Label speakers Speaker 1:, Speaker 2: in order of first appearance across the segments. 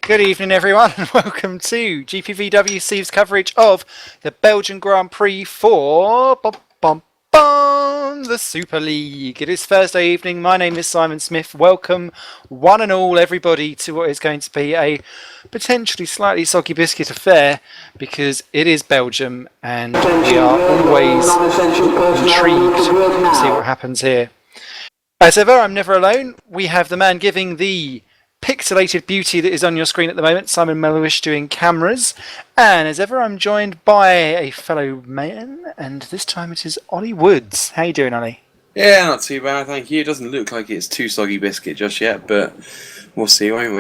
Speaker 1: Good evening everyone and welcome to GPVWC's coverage of the Belgian Grand Prix for the Super League. It is Thursday evening. My name is Simon Smith. Welcome one and all everybody to what is going to be a potentially slightly soggy biscuit affair because it is Belgium and we are always intrigued to see what happens here. As ever, I'm never alone. We have the man giving the pixelated beauty that is on your screen at the moment, Simon Mellowish doing cameras. And as ever, I'm joined by a fellow man, and this time it is Ollie Woods. How you doing, Ollie?
Speaker 2: Yeah, not too bad, thank you. It doesn't look like it's too soggy biscuit just yet, but we'll see, won't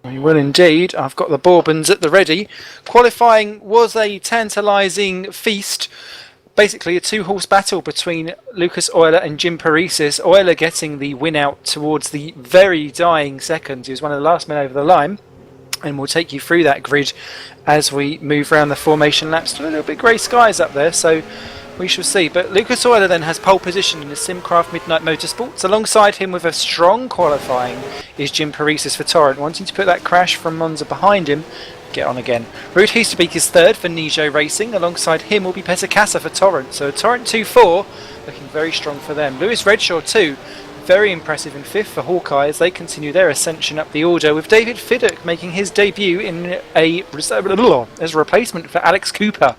Speaker 2: we?
Speaker 1: We will indeed. I've got the Bourbons at the ready. Qualifying was a tantalising feast. Basically a two-horse battle between Lucas Euler and Jim Paresis. Euler getting the win out towards the very dying seconds. He was one of the last men over the line. And we'll take you through that grid as we move around the formation laps. Still a little bit grey skies up there, so we shall see. But Lucas Euler then has pole position in the Simcraft Midnight Motorsports. Alongside him with a strong qualifying is Jim Paresis for Torrent, wanting to put that crash from Monza behind him. Get on again. Ruud Heesterbeek is third for Nijo Racing. Alongside him will be Peter Casa for Torrent. So Torrent 2-4, looking very strong for them. Lewis Redshaw 2, very impressive in fifth for Hawkeye as they continue their ascension up the order, with David Fiddock making his debut in as a replacement for Alex Cooper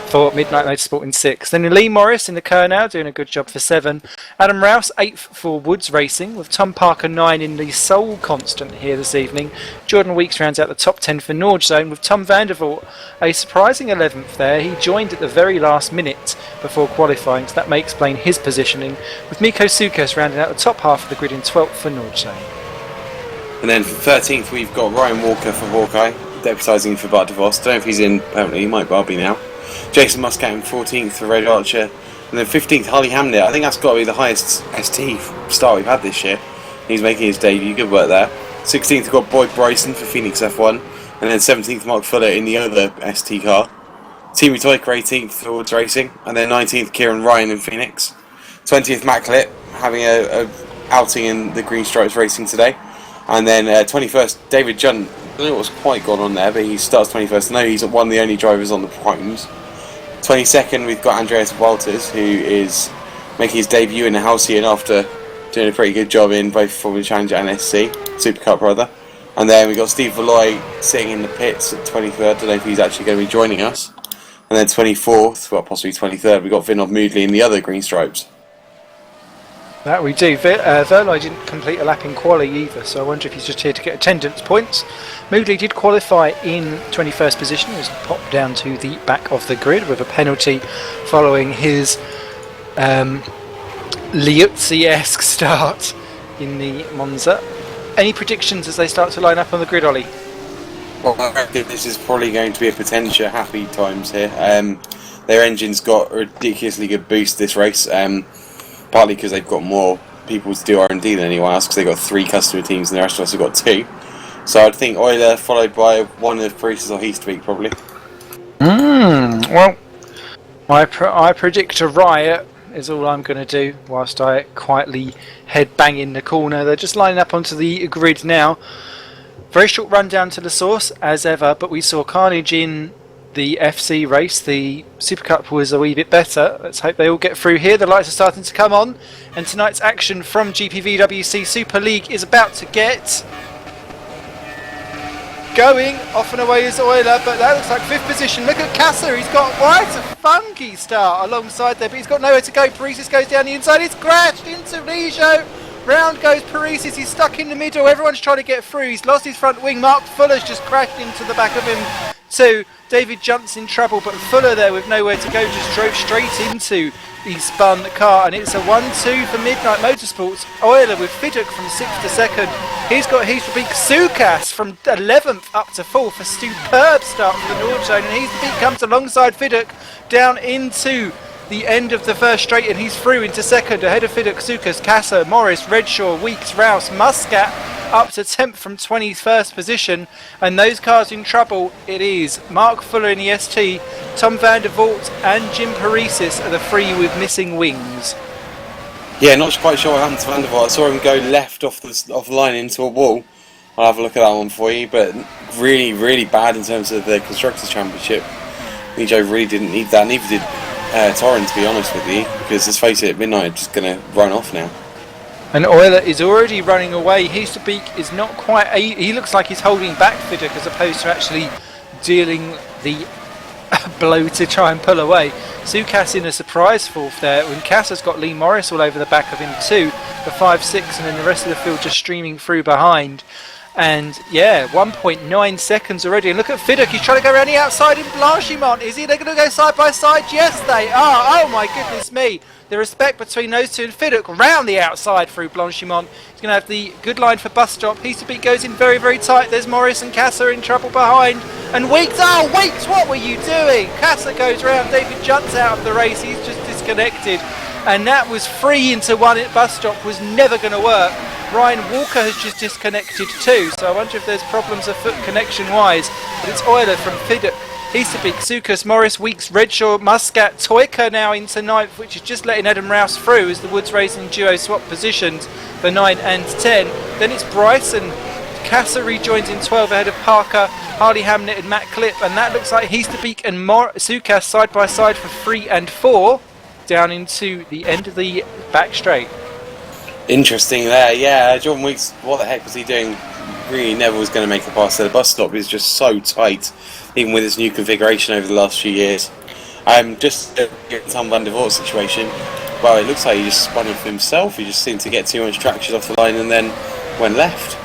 Speaker 1: for Midnight Motorsport in sixth. Then Lee Morris in the Kernow doing a good job for 7. Adam Rouse 8th for Woods Racing, with Tom Parker 9 in the sole constant here this evening. Jordan Weeks rounds out the top 10 for Norge Zone, with Tom Vandervoort a surprising 11th there. He joined at the very last minute before qualifying, so that may explain his positioning, with Miko Sukas rounding out the top half of the grid in 12th for Norge Zone.
Speaker 2: And then for 13th we've got Ryan Walker for Hawkeye, deputising for Bart de Vos. Don't know if he's in, apparently he might well be now. Jason Muscat in 14th for Red Archer. And then 15th, Harley Hamnet. I think that's got to be the highest ST start we've had this year. He's making his debut, good work there. 16th we've got Boyd Bryson for Phoenix F1. And then 17th, Mark Fuller in the other ST car. Team Toyka 18th for Woods Racing. And then 19th, Kieran Ryan in Phoenix. 20th, Matt Clitt having a outing in the Green Stripes Racing today. And then 21st, David Junt. I don't know what's quite gone on there, but he starts 21st. No, he's one of the only drivers on the primes. 22nd, we've got Andreas Walters, who is making his debut in the Halcyon after doing a pretty good job in both Formula Challenger and SC, Super Cup rather. And then we've got Steve Valoy sitting in the pits at 23rd. I don't know if he's actually going to be joining us. And then 24th, well possibly 23rd, we've got Vinod Moodley in the other Green Stripes.
Speaker 1: That we do. Verloy didn't complete a lap in quali either, so I wonder if he's just here to get attendance points. Moodley did qualify in 21st position. He was popped down to the back of the grid with a penalty following his Liuzzi-esque start in the Monza. Any predictions as they start to line up on the grid, Ollie?
Speaker 2: Well, I reckon this is probably going to be a potential happy times here. Their engine's got a ridiculously good boost this race. Partly because they've got more people to do R&D than anyone else, because they've got 3 customer teams and the rest of us have got 2. So I'd think Euler followed by one of Paresis or Heasterbeek probably.
Speaker 1: Well, I predict a riot is all I'm going to do whilst I quietly head bang in the corner. They're just lining up onto the grid now. Very short run down to the source as ever, but we saw carnage in the FC race. The Super Cup was a wee bit better. Let's hope they all get through here. The lights are starting to come on, and tonight's action from GPVWC Super League is about to get going. Off and away is Euler, but that looks like 5th position. Look at Casa, he's got quite a funky start alongside there, but he's got nowhere to go. Paresis goes down the inside, he's crashed into Lijo. Round goes Paresis, he's stuck in the middle, everyone's trying to get through. He's lost his front wing. Mark Fuller's just crashed into the back of him too. David Junt's in trouble, but Fuller there with nowhere to go just drove straight into the spun car, and it's a 1-2 for Midnight Motorsports. Euler with Fiddock from 6th to 2nd. He's got Heasterbeek Sukas from 11th up to 4th. A superb start for the Norge Zone, and Heasterbeek comes alongside Fiddock down into the end of the first straight, and he's through into 2nd ahead of Fiddock, Sukas, Casa, Morris, Redshaw, Weeks, Rouse, Muscat up to 10th from 21st position. And those cars in trouble, it is Mark Fuller in the ST, Tom Vandervoort and Jim Paresis are the 3 with missing wings.
Speaker 2: Yeah, not quite sure what happened to Vandervoort. I saw him go left off the line into a wall. I'll have a look at that one for you. But really, really bad in terms of the Constructors' Championship. Nijo really didn't need that. Neither did Torren, to be honest with you. Because let's face it, Midnight just going to run off now.
Speaker 1: And Euler is already running away. Heasterbeek is not quite... He looks like he's holding back Fiddick as opposed to actually dealing the blow to try and pull away. Sukas in a surprise fourth there. When Kassa's got Lee Morris all over the back of him too. The 5-6, and then the rest of the field just streaming through behind. And yeah, 1.9 seconds already. And look at Fiddick, he's trying to go around the outside in Blanchimont. Is he? They're going to go side by side? Yes, they are. Oh my goodness me. The respect between those two, and Fiddick round the outside through Blanchimont. He's going to have the good line for bus stop. Heasterbeek goes in very, very tight. There's Morris and Kassa in trouble behind. And Weeks, oh Weeks, what were you doing? Kassa goes round, David Junt's out of the race. He's just disconnected. And that was free into one at bus stop, was never going to work. Ryan Walker has just disconnected too, so I wonder if there's problems afoot connection wise. But it's Euler from Fiddick, Heasterbeek, Sukas, Morris, Weeks, Redshaw, Muscat, Toyka now into 9th, which is just letting Adam Rouse through as the Woods Racing duo swap positions for 9 and 10. Then it's Bryson. Kassa rejoins in 12 ahead of Parker, Harley Hamnet and Matt Clipp, and that looks like Heasterbeek and Sukas side by side for 3 and 4 down into the end of the back straight.
Speaker 2: Interesting there, yeah. John Weeks, what the heck was he doing? Really never was going to make the pass there. The bus stop is just so tight, even with its new configuration over the last few years. Just to get the Tom van der Voort situation, well, it looks like he just spun off himself. He just seemed to get too much traction off the line and then went left.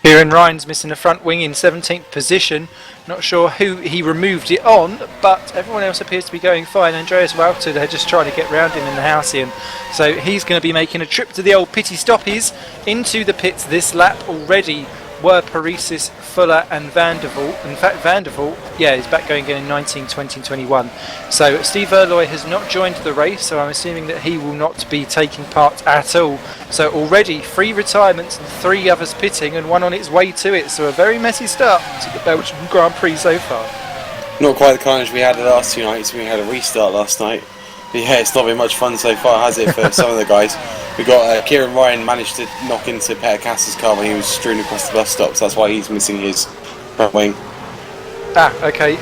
Speaker 1: Kieran Ryan's missing the front wing in 17th position. Not sure who he removed it on, but everyone else appears to be going fine. Andreas Walter, they're just trying to get round him in the Halcyon. So he's going to be making a trip to the old pity stoppies into the pits this lap already. Were Paresis, Fuller and Van der Voort. In fact, Van der Voort, yeah, he's back going again in 19, 20 and 21. So Steve Erloy has not joined the race, so I'm assuming that he will not be taking part at all. So already 3 retirements and 3 others pitting and 1 on its way to it. So a very messy start to the Belgian Grand Prix so far.
Speaker 2: Not quite the carnage we had the last 2 nights. We had a restart last night. But yeah, it's not been much fun so far, has it, for some of the guys? We got Kieran Ryan managed to knock into Peter Kassa's car when he was strewn across the bus stop, so that's why he's missing his front wing.
Speaker 1: Okay.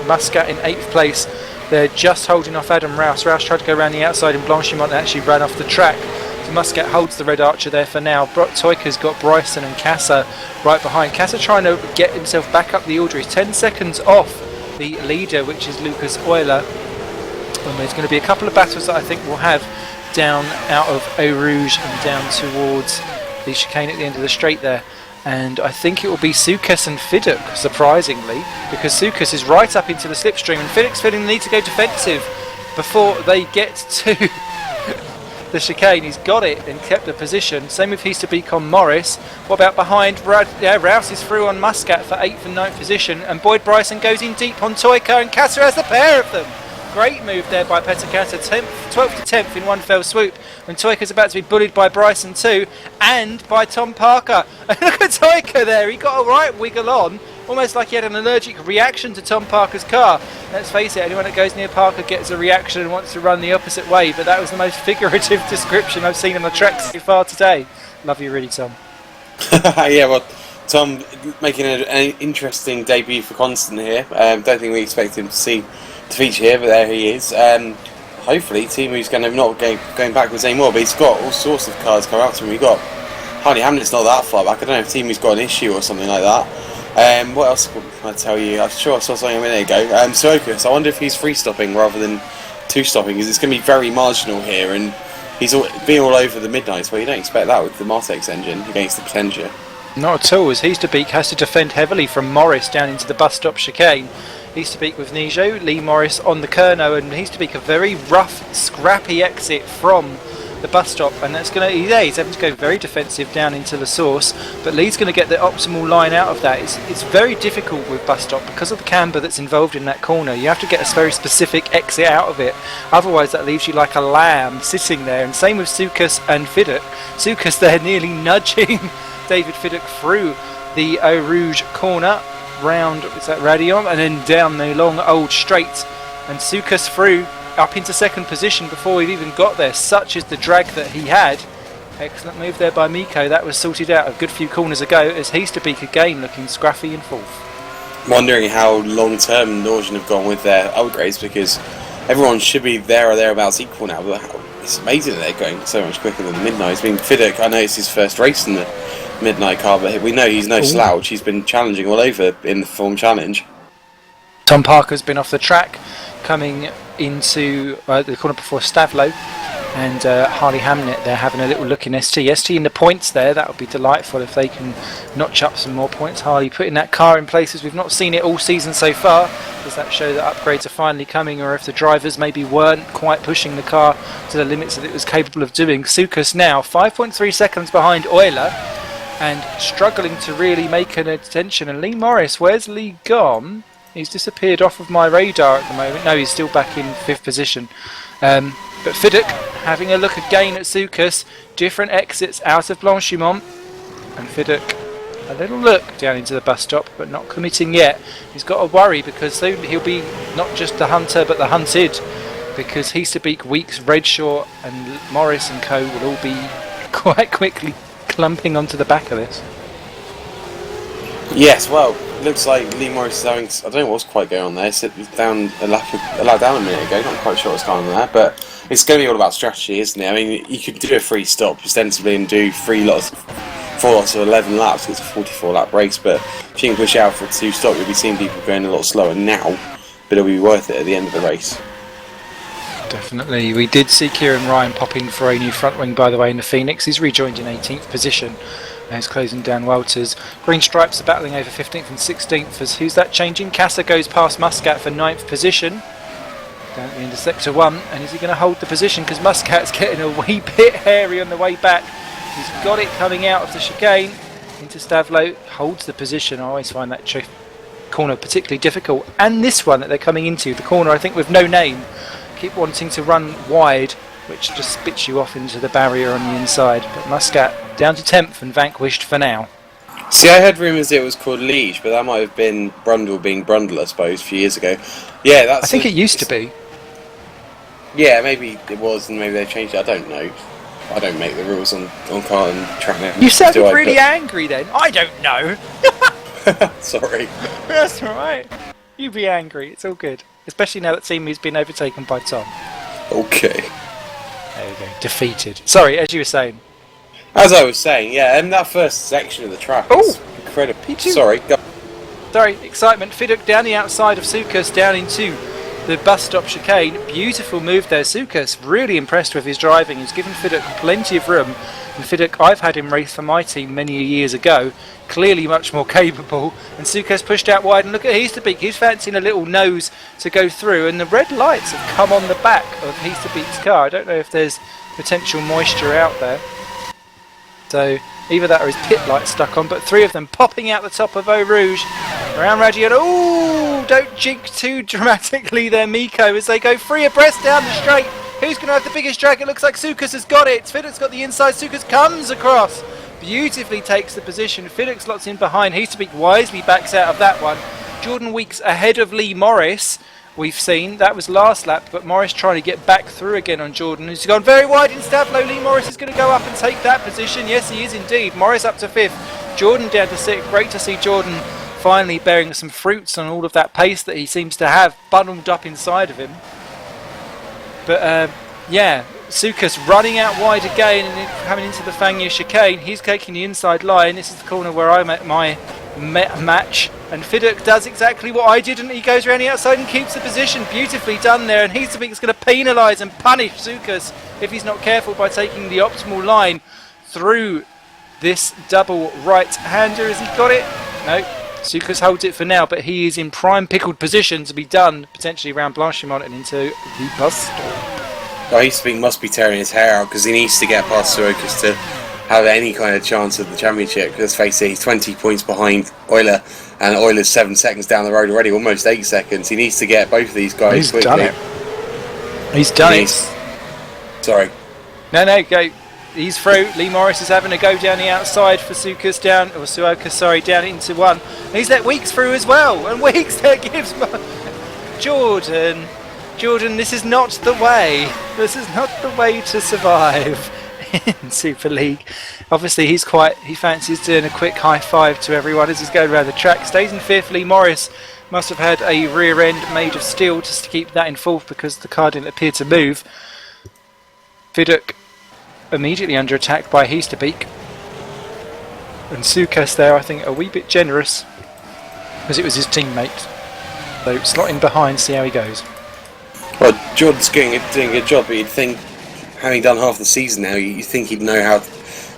Speaker 1: Muscat in 8th place. They're just holding off Adam Rouse. Rouse tried to go around the outside and Blanchimont and actually ran off the track. So Muscat holds the Red Archer there for now. Toyka's got Bryson and Kassa right behind. Kassa trying to get himself back up the order. He's 10 seconds off the leader, which is Lucas Euler. And there's going to be a couple of battles that I think we'll have down out of Eau Rouge and down towards the chicane at the end of the straight there. And I think it will be Sukas and Fiddick, surprisingly, because Sukas is right up into the slipstream and Fiddick's feeling the need to go defensive before they get to the chicane. He's got it and kept the position. Same with Heasterbeek on Morris. What about behind? Rouse is through on Muscat for 8th and 9th position, and Boyd Bryson goes in deep on Toyka, and Kassa has the pair of them. Great move there by Peter Kassa, 12th to 10th in one fell swoop. And Toyka's about to be bullied by Bryson too, and by Tom Parker. Look at Toyka there, he got a right wiggle on, almost like he had an allergic reaction to Tom Parker's car. Let's face it, anyone that goes near Parker gets a reaction and wants to run the opposite way, but that was the most figurative description I've seen on the track so far today. Love you really, Tom.
Speaker 2: Yeah, well, Tom making an interesting debut for Constant here. Don't think we expect him to feature here, but there he is. Hopefully Timu's going to not going backwards anymore, but he's got all sorts of cars come out to him. We've got Harley Hamlet's not that far back. I don't know if Timu's got an issue or something like that. What else can I tell you? I'm sure I saw something a minute ago. Sokas, I wonder if he's free stopping rather than 2 stopping, because it's going to be very marginal here, and he's being all over the Midnights, well, you don't expect that with the Martex engine against the Potentia. Not
Speaker 1: at all, as Heasterbeek has to defend heavily from Morris down into the bus stop chicane. Heasterbeek with Nijo, Lee Morris on the Kerno, and Heasterbeek a very rough, scrappy exit from the bus stop, and that's going to, yeah, he's having to go very defensive down into the source, but Lee's going to get the optimal line out of that. It's very difficult with bus stop because of the camber that's involved in that corner. You have to get a very specific exit out of it, otherwise that leaves you like a lamb sitting there. And same with Sukas and Fiddick. Sukas there nearly nudging David Fiddick through the Eau Rouge corner, round, is that Radion, and then down the long old straight, and Sukas through up into 2nd position before we've even got there. Such is the drag that he had. Excellent move there by Miko. That was sorted out a good few corners ago as Heasterbeek again looking scruffy in fourth.
Speaker 2: Wondering how long-term Norwegian have gone with their upgrades, because everyone should be there or thereabouts equal now, but it's amazing that they're going so much quicker than the Midnight. I mean, Fiddick, I know it's his first race in the Midnight car, but we know he's no slouch. He's been challenging all over in the Form Challenge.
Speaker 1: Tom Parker's been off the track, coming into the corner before Stavlo, and Harley Hamnet they're having a little look in ST. ST in the points there, that would be delightful if they can notch up some more points. Harley putting that car in places we've not seen it all season so far. Does that show that upgrades are finally coming, or if the drivers maybe weren't quite pushing the car to the limits that it was capable of doing? Sukas now 5.3 seconds behind Euler and struggling to really make an attention. And Lee Morris, where's Lee gone? He's disappeared off of my radar at the moment. No, he's still back in 5th position. But Fiddick having a look again at Sukas. Different exits out of Blanchimont. And Fiddick a little look down into the bus stop, but not committing yet. He's got to worry because soon he'll be not just the hunter but the hunted, because Heasterbeek, Weeks, Redshaw and Morris and co will all be quite quickly clumping onto the back of this.
Speaker 2: Yes, well, looks like Lee Morris is having, I don't know what's quite going on there. He's down a lap down a minute ago. Not quite sure what's going on there, but it's going to be all about strategy, isn't it? I mean, you could do a free stop ostensibly and do 4 lots of 11 laps. It's a 44-lap race, but if you can push out for 2 stop, you'll be seeing people going a lot slower now, but it'll be worth it at the end of the race.
Speaker 1: Definitely. We did see Kieran Ryan pop in for a new front wing, by the way, in the Phoenix. He's rejoined in 18th position. And he's closing down Walters. Green Stripes are battling over 15th and 16th. As who's that changing? Casa goes past Muscat for 9th position. Down at the end of Sector 1. And is he going to hold the position? Because Muscat's getting a wee bit hairy on the way back. He's got it coming out of the chicane into Stavlo. Holds the position. I always find that corner particularly difficult. And this one that they're coming into, the corner I think with no name. Keep wanting to run wide, which just spits you off into the barrier on the inside. But Muscat down to 10th and vanquished for now.
Speaker 2: See, I heard rumours it was called Liege, but that might have been Brundle being Brundle, I suppose, a few years ago. Yeah, that's.
Speaker 1: I think it used to be.
Speaker 2: Yeah, maybe it was, and maybe they changed it. I don't know. I don't make the rules on car and track now.
Speaker 1: You sounded really angry then. I don't know.
Speaker 2: Sorry.
Speaker 1: That's alright. You be angry. It's all good. Especially now that Timu's been overtaken by Tom.
Speaker 2: Okay.
Speaker 1: There you go. Defeated. Sorry, as you were saying.
Speaker 2: As I was saying, yeah, and that first section of the track is incredible.
Speaker 1: P2.
Speaker 2: Sorry, go.
Speaker 1: Sorry, excitement. Fiddick down the outside of Sukas, down into the bus stop chicane. Beautiful move there. Sukas really impressed with his driving. He's given Fiddick plenty of room. And Fiddick, I've had him race for my team many years ago. Clearly much more capable. And Sukas pushed out wide. And look at Heasterbeek. He's fancying a little nose to go through. And the red lights have come on the back of Heasterbeek's car. I don't know if there's potential moisture out there. So either that or his pit light stuck on, but 3 of them popping out the top of Eau Rouge. Around Radion. Oh, don't jink too dramatically there, Miko, as they go 3 abreast down the straight. Who's going to have the biggest drag? It looks like Sukas has got it. Fiddick's got the inside. Sukas comes across. Beautifully takes the position. Fiddick slots in behind. Heasterbeek wisely backs out of that one. Jordan Weeks ahead of Lee Morris. We've seen that was last lap, but Morris trying to get back through again on Jordan. He's gone very wide in Stavlo. Lee Morris is going to go up and take that position. Yes, he is indeed. Morris up to 5th. Jordan down to 6th. Great to see Jordan finally bearing some fruits on all of that pace that he seems to have bundled up inside of him. But yeah, Sukas running out wide again and coming into the Fangio chicane. He's taking the inside line. This is the corner where I met my match, and Fiddick does exactly what I did, and he goes around the outside and keeps the position. Beautifully done there, and Heasterbeek's going to penalise and punish Sukas if he's not careful by taking the optimal line through this double right-hander. Has he got it? No. Sukas holds it for now, but he is in prime pickled position to be done potentially around Blanchimont and into the bus stop.
Speaker 2: Oh, Heasterbeek must be tearing his hair out because he needs to get past Sorokas to have any kind of chance of the championship. Let's face it, he's 20 points behind Euler, and Euler's 7 seconds down the road already, almost 8 seconds. He needs to get both of these guys quickly.
Speaker 1: Done it. He's done it.
Speaker 2: Sorry.
Speaker 1: No, go. He's through. Lee Morris is having a go down the outside for Sukas down, or Suoka, sorry, down into 1. And he's let Weeks through as well, and Weeks there gives Jordan, this is not the way. This is not the way to survive. in Super League. Obviously, he fancies doing a quick high five to everyone as he's going around the track. Stays in fifth. Lee Morris must have had a rear end made of steel just to keep that in fourth because the car didn't appear to move. Viduk immediately under attack by Heasterbeek. And Sukas there, I think, a wee bit generous because it was his teammate. So slotting behind, see how he goes.
Speaker 2: Well, Jordan's doing a good job, but you'd think, having done half the season now, you think he'd know how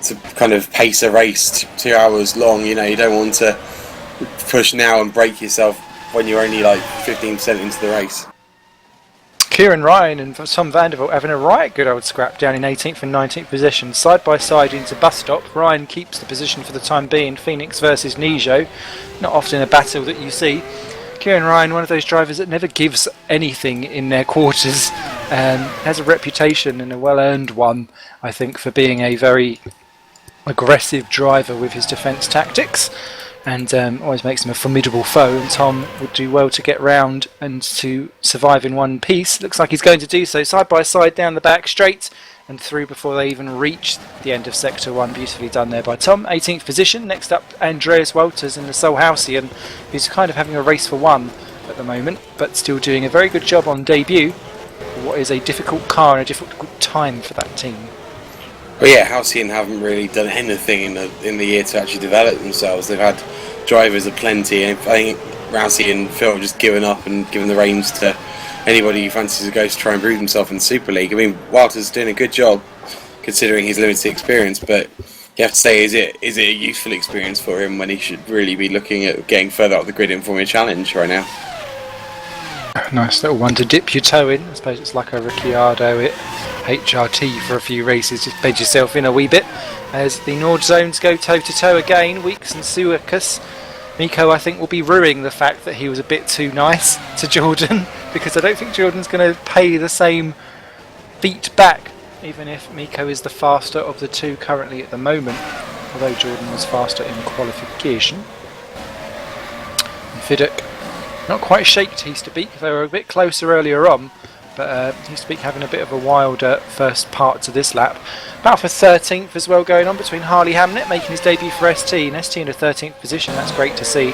Speaker 2: to kind of pace a race 2 hours long. You know, you don't want to push now and break yourself when you're only like 15% into the race.
Speaker 1: Kieran Ryan and Tom Vanderbilt having a right good old scrap down in 18th and 19th position, side by side into bus stop. Ryan keeps the position for the time being. Phoenix versus Nijo, not often a battle that you see. Kieran Ryan, one of those drivers that never gives anything in their quarters, has a reputation and a well-earned one, I think, for being a very aggressive driver with his defence tactics, and always makes him a formidable foe. And Tom would do well to get round and to survive in one piece. Looks like he's going to do so. Side by side down the back, straight and through before they even reach the end of Sector 1. Beautifully done there by Tom. 18th position. Next up, Andreas Walters in the Solhausian, who's kind of having a race for one at the moment, but still doing a very good job on debut for what is a difficult car and a difficult time for that team.
Speaker 2: Well, yeah, Halcyon haven't really done anything in the year to actually develop themselves. They've had drivers aplenty, and I think Rousey and Phil have just given up and given the reins to anybody who fancies to go to try and prove himself in the Super League. I mean, Walter's doing a good job considering his limited experience, but you have to say, is it a useful experience for him when he should really be looking at getting further up the grid in Formula Challenge right now?
Speaker 1: Nice little one to dip your toe in. I suppose it's like a Ricciardo at HRT for a few races. Just bed yourself in a wee bit as the Nord zones go toe to toe again. Weeks and Suakus. Miko, I think, will be ruining the fact that he was a bit too nice to Jordan, because I don't think Jordan's going to pay the same beat back, even if Miko is the faster of the two currently at the moment, although Jordan was faster in qualification. And Viduk not quite shaked Heasterbeek. They were a bit closer earlier on, but Heasterbeek having a bit of a wilder first part to this lap. Battle for 13th as well going on between Harley Hamnet making his debut for ST, and ST in a 13th position. That's great to see.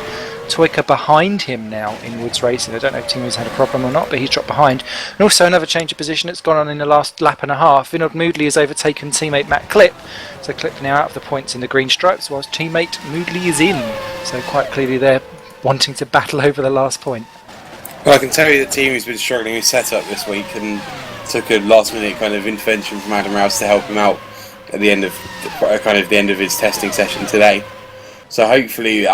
Speaker 1: Toyka behind him now in Woods Racing. I don't know if Timo's had a problem or not, but he's dropped behind. And also another change of position that's gone on in the last lap and a half. Vinod Moodley has overtaken teammate Matt Clipp. So Clipp now out of the points in the green stripes, whilst teammate Moodley is in. So quite clearly they're wanting to battle over the last point.
Speaker 2: Well, I can tell you that Timo's been struggling with setup this week and took a last-minute kind of intervention from Adam Rouse to help him out at the end of the end of his testing session today. So hopefully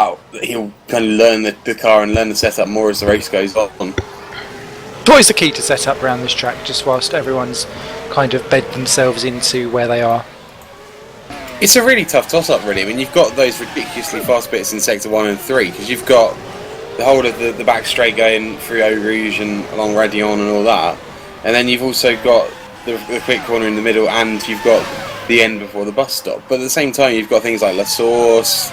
Speaker 2: he'll kind of learn the car and learn the setup more as the race goes on.
Speaker 1: What is the key to set up around this track, just whilst everyone's kind of bed themselves into where they are?
Speaker 2: It's a really tough toss-up, really. I mean, you've got those ridiculously fast bits in Sector 1 and 3, because you've got the whole of the back straight going through Eau Rouge and along Radion and all that, and then you've also got the quick corner in the middle, and you've got the end before the bus stop. But at the same time, you've got things like La Source,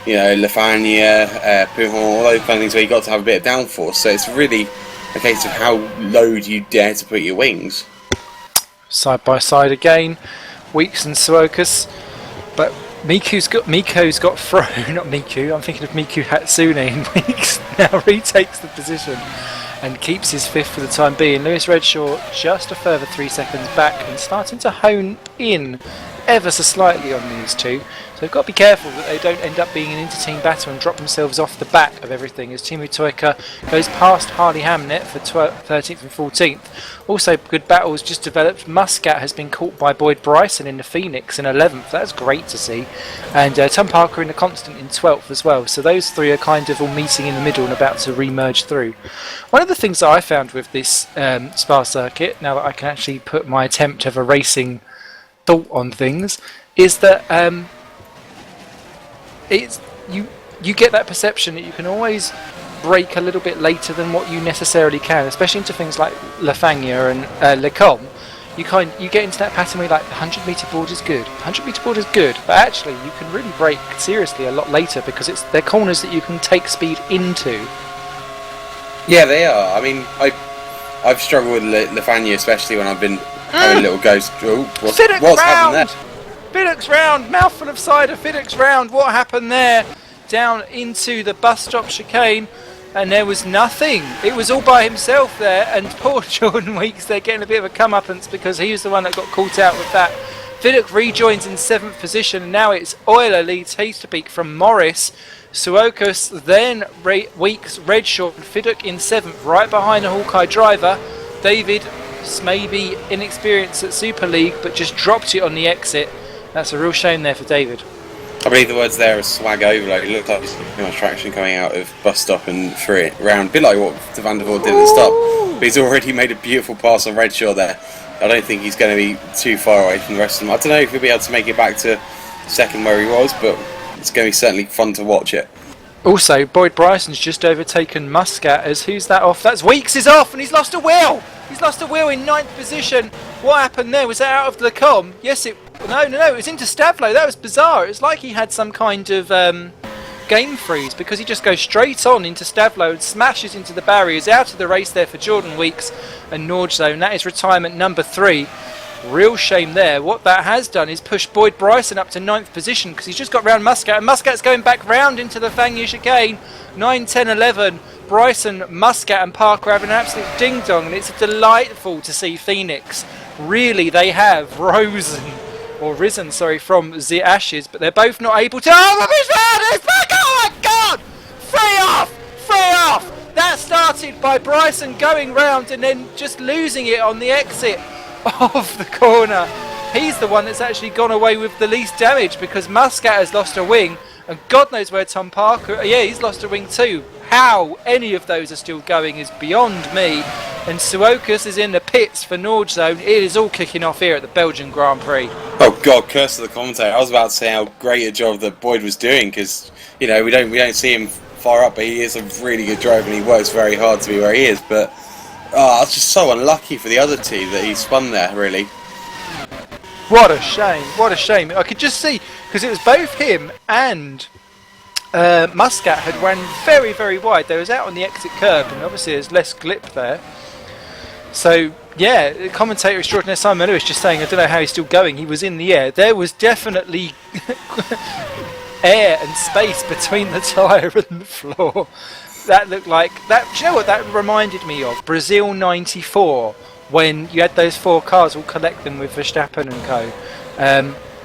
Speaker 2: you know, Lefania, Pujon, all those kind of things where you've got to have a bit of downforce. So it's really a case of how low do you dare to put your wings. Side
Speaker 1: by side again, Weeks and Suokas, but Miko's got thrown, not Miku, I'm thinking of Miku Hatsune, and Weeks now retakes the position and keeps his fifth for the time being. Lewis Redshaw just a further 3 seconds back and starting to hone in ever so slightly on these two. So they've got to be careful that they don't end up being an inter-team battle and drop themselves off the back of everything as Timu Toyka goes past Harley Hamnet for 13th and 14th. Also good battles just developed. Muscat has been caught by Boyd Bryson in the Phoenix in 11th. That's great to see. And Tom Parker in the Constant in 12th as well. So those three are kind of all meeting in the middle and about to re-merge through. One of the things that I found with this Spa circuit, now that I can actually put my attempt of a racing thought on things, is that you get that perception that you can always brake a little bit later than what you necessarily can, especially into things like La Fagna and Le Com. You get into that pattern where you're like, the 100 metre board is good, 100 metre board is good, but actually you can really brake seriously a lot later because they're corners that you can take speed into. Yeah, they are. I mean, I've struggled with Le Fagna, especially when I've been having little goes. Oh, what's happened there? Fiddocks round, mouthful of cider, Fiddocks round. What happened there? Down into the bus stop chicane, and there was nothing. It was all by himself there, and poor Jordan Weeks, they're getting a bit of a comeuppance because he was the one that got caught out with that. Fiddock rejoins in 7th position, and now it's Euler leads Hasterbeek from Morris. Suokas, then Weeks, Redshaw, and Fiddock in 7th, right behind the Hawkeye driver. David, maybe inexperienced at Super League, but just dropped it on the exit. That's a real shame there for David.
Speaker 2: I believe the words there are swag overload. It looked like there's too much traction coming out of bus stop and through it round. A bit like what De Van der Voort did at the stop. But he's already made a beautiful pass on Redshaw there. I don't think he's going to be too far away from the rest of them. I don't know if he'll be able to make it back to second where he was, but it's going to be certainly fun to watch it.
Speaker 1: Also, Boyd Bryson's just overtaken Muscat as who's that off? That's Weeks is off, and he's lost a wheel! He's lost a wheel in 9th position. What happened there? Was that out of the com? Yes, it... No, it was into Stavlo. That was bizarre. It was like he had some kind of game freeze, because he just goes straight on into Stavlo and smashes into the barriers. Out of the race there for Jordan Weeks and Nordstone. That is retirement number 3. Real shame there. What that has done is push Boyd Bryson up to 9th position, because he's just got round Muscat, and Muscat's going back round into the Fangyu chicane. 9, 10, 11. Bryson, Muscat and Parker having an absolute ding-dong, and it's delightful to see Phoenix. Really, they have risen from the ashes, but they're both not able to... Oh my God! Free off! That started by Bryson going round and then just losing it on the exit of the corner. He's the one that's actually gone away with the least damage, because Muscat has lost a wing, and God knows where Tom Parker... Yeah, he's lost a wing too. How any of those are still going is beyond me. And Suokas is in the pits for Nordstone. It is all kicking off here at the Belgian Grand Prix.
Speaker 2: Oh God, curse to the commentator. I was about to say how great a job that Boyd was doing, because we don't see him far up, but he is a really good driver and he works very hard to be where he is. But it's just so unlucky for the other two that he spun there, really.
Speaker 1: What a shame. I could just see, because it was both him and Muscat had run very, very wide. They was out on the exit curb, and obviously there's less glip there. So, yeah, the commentator extraordinaire Simon Lewis just saying, I don't know how he's still going. He was in the air. There was definitely air and space between the tyre and the floor. That looked like... that. Do you know what that reminded me of? Brazil 94, when you had those 4 cars all collecting with Verstappen and co.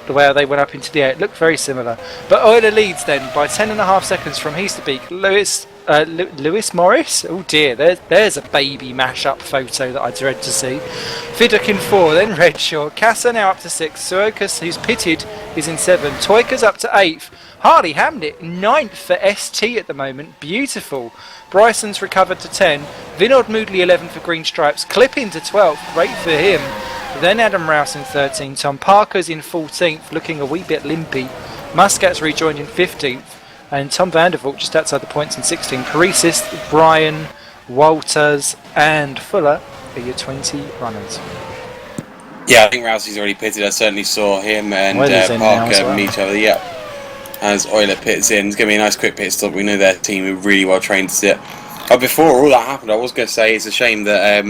Speaker 1: The way they went up into the air, it looked very similar. But Euler leads then by 10.5 seconds from Hasterbeek. Lewis Morris? Oh dear, there's a baby mash-up photo that I dread to see. Fiddock in 4, then Redshaw. Kassa now up to 6. Suokas, who's pitted, is in 7. Toika's up to 8th. Harley Hamnet 9th for ST at the moment. Beautiful. Bryson's recovered to 10. Vinod Moodley 11 for Green Stripes. Clipping to 12th. Great for him. Then Adam Rouse in 13th. Tom Parker's in 14th, looking a wee bit limpy. Muscat's rejoined in 15th. And Tom van der Voort just outside the points in 16th. Paresis, Bryan, Walters and Fuller are your 20 runners.
Speaker 2: Yeah, I think Rousey's already pitted. I certainly saw him and Parker meet each other. Yeah, as Euler pits in. It's going to be a nice quick pit stop. We know their team are really well trained to it. Before all that happened, I was going to say it's a shame that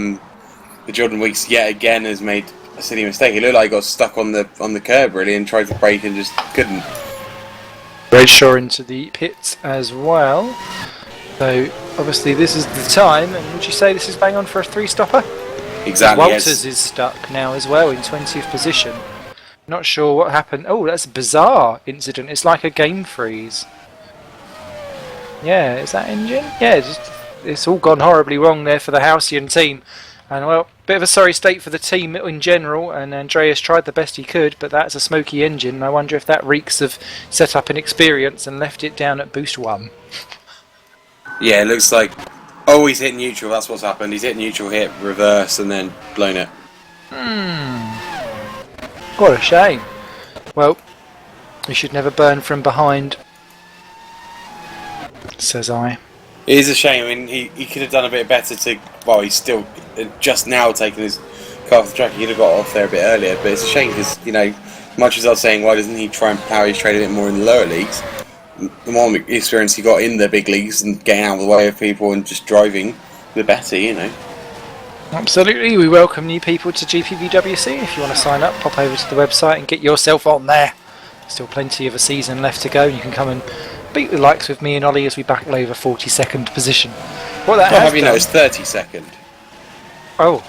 Speaker 2: the Jordan Weeks yet again has made a silly mistake. It looked like he got stuck on the curb really and tried to brake and just couldn't.
Speaker 1: Brayshaw into the pits as well. So obviously this is the time, and would you say this is bang on for a 3-stopper?
Speaker 2: Exactly.
Speaker 1: Walters is stuck now as well in 20th position. Not sure what happened. Oh, that's a bizarre incident. It's like a game freeze. Yeah, is that engine? Yeah, it's all gone horribly wrong there for the Halcyon team. And well, bit of a sorry state for the team in general, and Andreas tried the best he could, but that's a smoky engine, and I wonder if that reeks of setup inexperience and left it down at boost 1.
Speaker 2: Yeah, it looks like... Oh, he's hit neutral, that's what's happened. He's hit neutral, hit reverse, and then blown it.
Speaker 1: What a shame. Well, we should never burn from behind, says I.
Speaker 2: It is a shame. I mean, he could have done a bit better to... Well, he's still just now taking his car off the track. He could have got off there a bit earlier, but it's a shame because, much as I was saying, why doesn't he try and power his trade a bit more in the lower leagues? The more experience he got in the big leagues and getting out of the way of people and just driving, the better,
Speaker 1: Absolutely, we welcome new people to GPVWC. If you want to sign up, pop over to the website and get yourself on there. Still plenty of a season left to go, and you can come and beat the likes with me and Ollie as we battle over 42nd position. What that has
Speaker 2: Have you
Speaker 1: done,
Speaker 2: noticed 32nd?
Speaker 1: oh,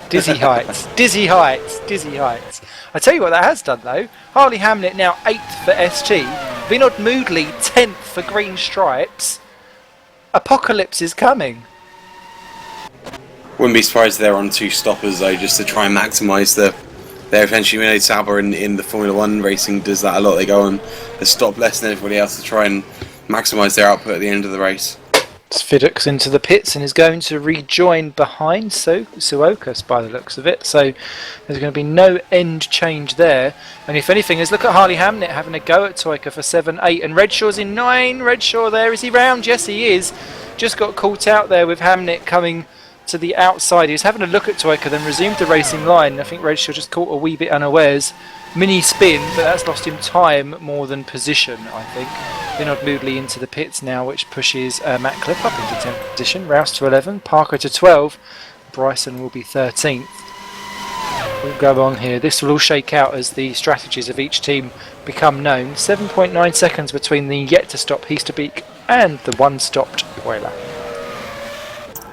Speaker 1: dizzy heights, dizzy heights, dizzy heights. I tell you what that has done though. Harley Hamnet now 8th for ST, Vinod Moodley 10th for Green Stripes. Apocalypse is coming.
Speaker 2: Wouldn't be surprised if they're on 2 stoppers though, just to try and maximise their eventually. We know Sauber in the Formula 1 racing does that a lot. They go on a stop less than everybody else to try and maximise their output at the end of the race.
Speaker 1: Sviduk's into the pits and is going to rejoin behind Suokas by the looks of it. So there's going to be no end change there. And if anything, let's look at Harley Hamnet having a go at Toyka for 7, 8. And Redshaw's in 9. Redshaw there. Is he round? Yes, he is. Just got caught out there with Hamnet coming to the outside. He was having a look at Toyka, then resumed the racing line. I think Redshaw just caught a wee bit unawares. Mini spin, but that's lost him time more than position, I think. Vinod Moodley into the pits now, which pushes Matt Cliff up into 10th position. Rouse to 11, Parker to 12. Bryson will be 13th. We'll go on here. This will all shake out as the strategies of each team become known. 7.9 seconds between the yet to stop Heasterbeek and the one stopped Euler.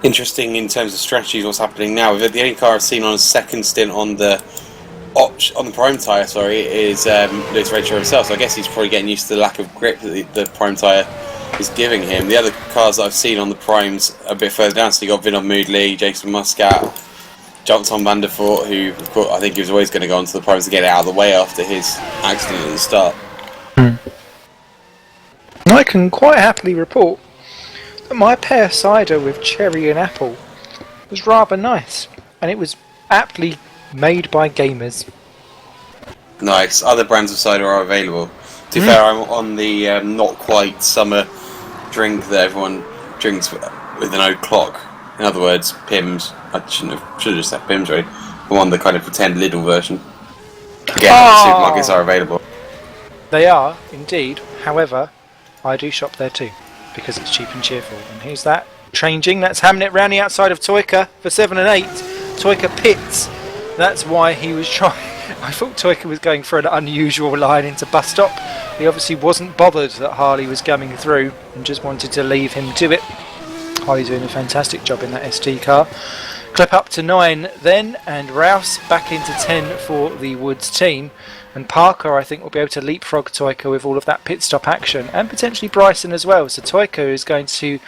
Speaker 2: Interesting in terms of strategies. What's happening now? The only car I've seen on a second stint on the prime tyre, is Lewis Redshaw himself. So I guess he's probably getting used to the lack of grip that the prime tyre is giving him. The other cars that I've seen on the primes a bit further down, so you got Vinod Moodley, Jason Muscat, Tom van der Voort, who of course I think he was always going to go onto the primes to get it out of the way after his accident at the start.
Speaker 1: I can quite happily report that my pear cider with cherry and apple was rather nice, and it was aptly made by gamers.
Speaker 2: Nice. Other brands of cider are available. To be fair, I'm on the not quite summer drink that everyone drinks with an old clock. In other words, Pimm's. I should have just said Pimm's, really. The one, the kind of pretend Lidl version. Again, supermarkets are available.
Speaker 1: They are, indeed. However, I do shop there too, because it's cheap and cheerful. And who's that? Changing. That's Hamnet round the outside of Toyka for 7 and 8. Toyka pits. That's why he was trying. I thought Toyka was going for an unusual line into bus stop. He obviously wasn't bothered that Harley was coming through and just wanted to leave him to it. Harley's doing a fantastic job in that ST car. Clip up to 9 then, and Rouse back into 10 for the Woods team. And Parker, I think, will be able to leapfrog Toyka with all of that pit stop action, and potentially Bryson as well. So Toyka is going to,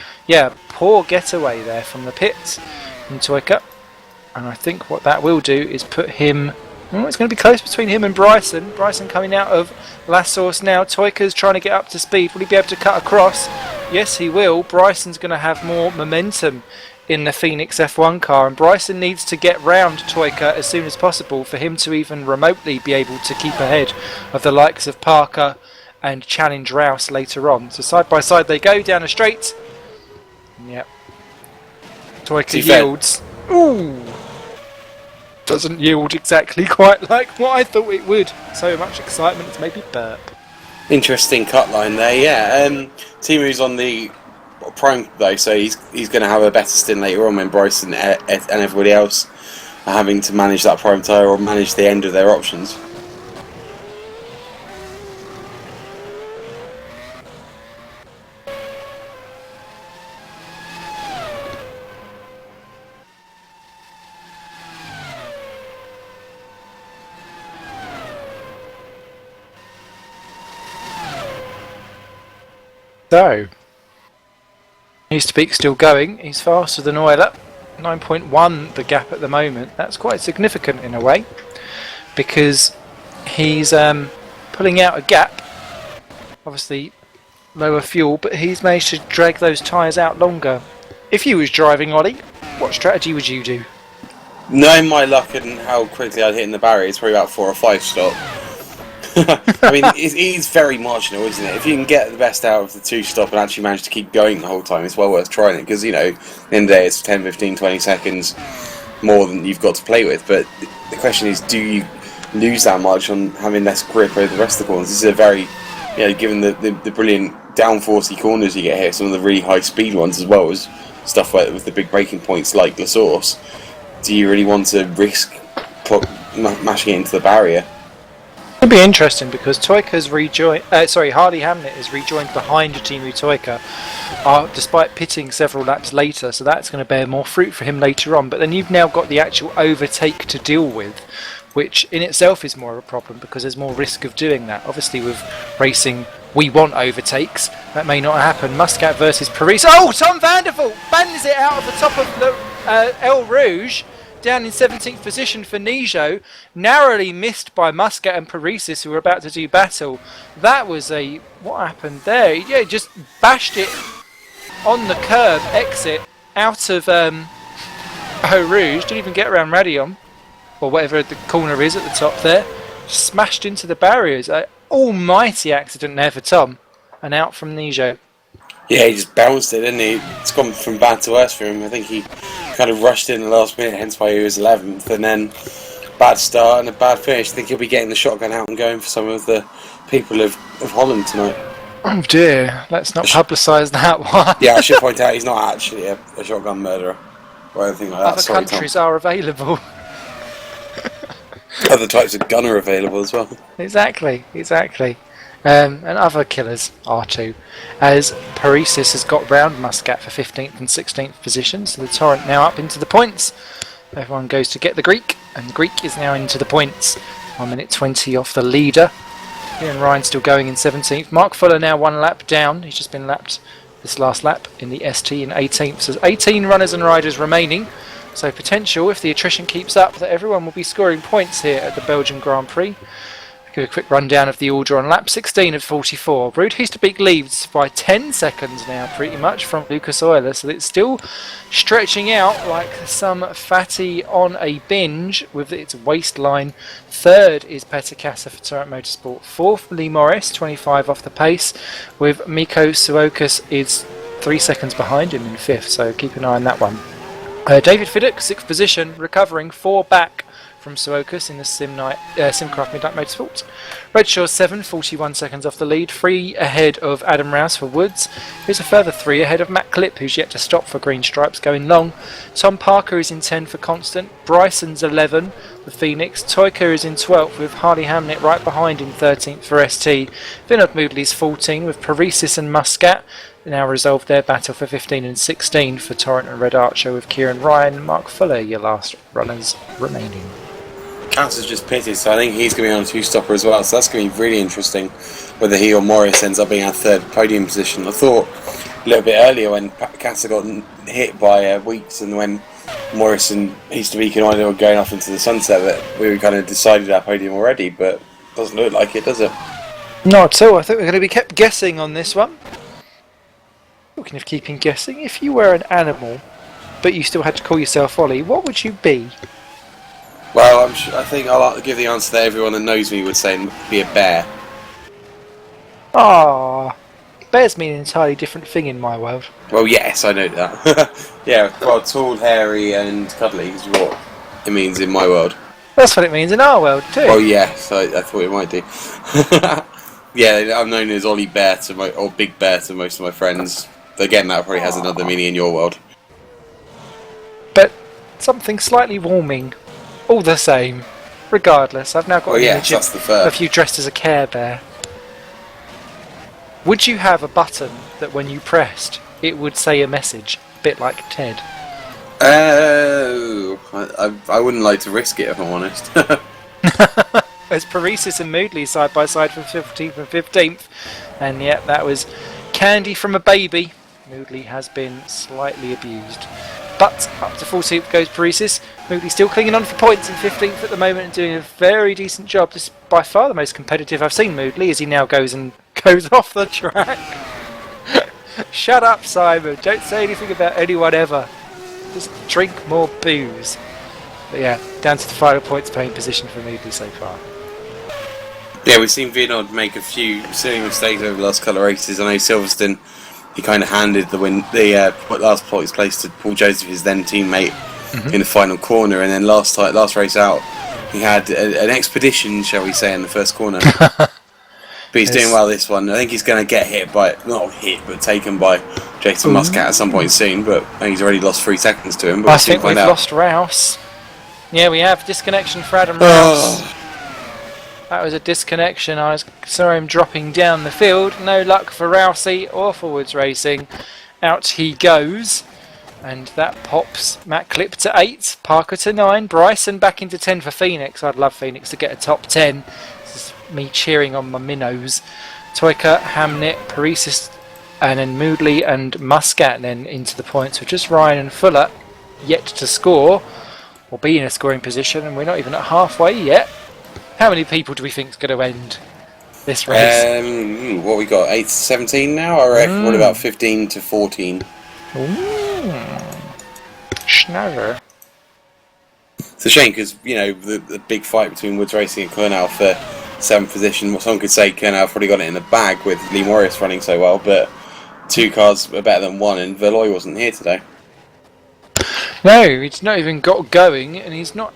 Speaker 1: poor getaway there from the pits from Toyka. And I think what that will do is put him... it's going to be close between him and Bryson. Bryson coming out of last source now. Toyka's trying to get up to speed. Will he be able to cut across? Yes, he will. Bryson's going to have more momentum in the Phoenix F1 car, and Bryson needs to get round Toyka as soon as possible for him to even remotely be able to keep ahead of the likes of Parker and challenge Rouse later on. So side by side they go down a straight. Yep. Toyka yields. Ooh! Doesn't yield exactly quite like what I thought it would. So much excitement, it's made me burp.
Speaker 2: Interesting cut line there, yeah. Timu's on the prime though, so he's going to have a better stint later on when Bryson and everybody else are having to manage that prime tyre or manage the end of their options.
Speaker 1: So, Heasterbeek still going. He's faster than Euler. 9.1 the gap at the moment. That's quite significant in a way, because he's pulling out a gap. Obviously, lower fuel, but he's managed to drag those tyres out longer. If you was driving, Ollie, what strategy would you do?
Speaker 2: Knowing my luck and how quickly I'd hit in the barrier, it's probably about 4 or 5 stop. I mean, it's very marginal, isn't it? If you can get the best out of the 2 stop and actually manage to keep going the whole time, it's well worth trying it, because, at the end of the day, it's 10, 15, 20 seconds more than you've got to play with. But the question is, do you lose that much on having less grip over the rest of the corners? This is a very, given the brilliant downforcey corners you get here, some of the really high speed ones as well as stuff with the big braking points like La Source, do you really want to risk mashing it into the barrier?
Speaker 1: It'll be interesting because Toika's rejoined. Hardy Hamnet is rejoined behind Timu Toika, despite pitting several laps later. So that's going to bear more fruit for him later on. But then you've now got the actual overtake to deal with, which in itself is more of a problem because there's more risk of doing that. Obviously, with racing, we want overtakes. That may not happen. Muscat versus Paris. Oh, Tom Vandervoort bangs it out of the top of the El Rouge. Down in 17th position for Nijo, narrowly missed by Muscat and Parisis, who were about to do battle. That was what happened there? Yeah, just bashed it on the curb, exit, out of Eau Rouge, didn't even get around Radion, or whatever the corner is at the top there. Smashed into the barriers. Almighty accident there for Tom, and out from Nijo.
Speaker 2: Yeah, he just bounced it, didn't he? It's gone from bad to worse for him. I think he kind of rushed in the last minute, hence why he was 11th, and then bad start and a bad finish. I think he'll be getting the shotgun out and going for some of the people of Holland tonight.
Speaker 1: Oh dear, let's not publicise that one.
Speaker 2: Yeah, I should point out he's not actually a shotgun murderer or anything like that.
Speaker 1: Other countries are available.
Speaker 2: Other types of gun are available as well.
Speaker 1: Exactly. And other killers are too, as Parisis has got round Muscat for 15th and 16th positions. So the Torrent now up into the points. Everyone goes to get the Greek, and the Greek is now into the points. 1 minute 20 off the leader. Ian Ryan still going in 17th. Mark Fuller now 1 lap down. He's just been lapped this last lap in the ST in 18th. So there's 18 runners and riders remaining. So potential, if the attrition keeps up, that everyone will be scoring points here at the Belgian Grand Prix. Give a quick rundown of the order on lap 16 of 44. Ruud Heesterbeek leads by 10 seconds now, pretty much, from Lucas Euler. So it's still stretching out like some fatty on a binge with its waistline. Third is Peter Kassa for Torrent Motorsport. Fourth, Lee Morris, 25 off the pace, with Mikko Suokas is 3 seconds behind him in fifth. So keep an eye on that one. David Fiddick, 6th position, recovering 4 back from Suokas in the Simcraft Midnight Motorsport. Redshaw 7, 41 seconds off the lead, 3 ahead of Adam Rouse for Woods. Here's a further 3 ahead of Matt Clipp, who's yet to stop for Green Stripes going long. Tom Parker is in 10 for Constant, Bryson's 11 for Phoenix, Toika is in 12th with Harley Hamnet right behind in 13th for ST. Vinod Moodley's 14 with Parisis and Muscat. Now resolved their battle for 15 and 16 for Torrent and Red Archer with Kieran Ryan and Mark Fuller, your last runners remaining.
Speaker 2: Cass is just pitted, so I think he's going to be on a 2-stopper as well, so that's going to be really interesting whether he or Morris ends up being our 3rd podium position. I thought a little bit earlier when Cass got hit by Weeks and when Morris and Heesterbeek and I were going off into the sunset that we kind of decided our podium already, but doesn't look like it, does it?
Speaker 1: Not at all. I think we're going to be kept guessing on this one. Talking of keeping guessing, if you were an animal but you still had to call yourself Ollie, what would you be?
Speaker 2: Well, I think I'll give the answer that everyone that knows me would say be a bear.
Speaker 1: Ah, bears mean an entirely different thing in my world.
Speaker 2: Well, yes, I know that. Yeah, well, tall, hairy and cuddly is what it means in my world.
Speaker 1: That's what it means in our world too.
Speaker 2: Well, yes, I thought it might do. Yeah, I'm known as Ollie Bear or Big Bear to most of my friends. Again, that probably has another meaning in your world.
Speaker 1: But something slightly warming. All the same. Regardless, I've now got an image of you dressed as a Care Bear. Would you have a button that when you pressed, it would say a message, a bit like Ted?
Speaker 2: Oh, I wouldn't like to risk it if I'm honest.
Speaker 1: As Parisis and Moodley side by side from 15th and 15th. And yet that was candy from a baby. Moodley has been slightly abused. But up to 14th goes Parisis. Moodley still clinging on for points in 15th at the moment and doing a very decent job. This is by far the most competitive I've seen Moodley as he now goes off the track. Shut up, Simon. Don't say anything about anyone ever. Just drink more booze. But yeah, down to the final points paying position for Moodley so far.
Speaker 2: Yeah, we've seen Vinod make a few silly mistakes over the last couple of races. I know Silverstone, he kind of handed the last place to Paul Joseph, his then teammate, in the final corner, and then last race out, he had an expedition, shall we say, in the first corner. But he's doing well this one. I think he's going to get but taken by Jason Muscat at some point soon. But he's already lost 3 seconds to him. But
Speaker 1: I think we've lost Rouse. Yeah, we have disconnection for Adam Rouse.
Speaker 2: Oh.
Speaker 1: That was a disconnection. I saw him dropping down the field. No luck for Rousey or for Woods Racing. Out he goes. And that pops Matt Clip to 8, Parker to 9, Bryson back into 10 for Phoenix. I'd love Phoenix to get a top 10. This is me cheering on my minnows. Toyka, Hamnet, Paresis, and then Moodley and Muscat then into the points with just Ryan and Fuller yet to score or be in a scoring position, and we're not even at halfway yet. How many people do we think is going to end this race?
Speaker 2: What we got? 8 to 17 now, I reckon. What about 15 to 14?
Speaker 1: Schnarrer.
Speaker 2: It's a shame because, you know, the big fight between Woods Racing and Kernel for 7th position. Well, someone could say Kernel probably got it in the bag with Lee Morris running so well, but 2 cars are better than 1, and Verloy wasn't here today.
Speaker 1: No, he's not even got going, and he's not.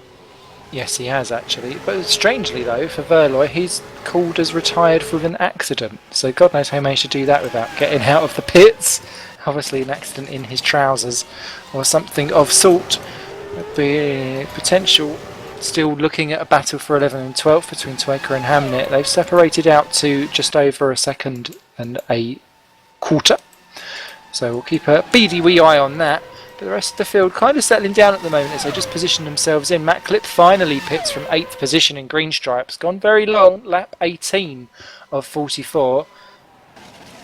Speaker 1: Yes, he has actually. But strangely though, for Verloy, he's called as retired with an accident. So God knows how he managed to do that without getting out of the pits. Obviously an accident in his trousers or something of sort. The potential still looking at a battle for 11 and 12th between Twaker and Hamnet. They've separated out to just over a second and a quarter. So we'll keep a beady wee eye on that. But the rest of the field kind of settling down at the moment as they just position themselves in. Matt Clip finally pits from 8th position in green stripes. Gone very long, lap 18 of 44.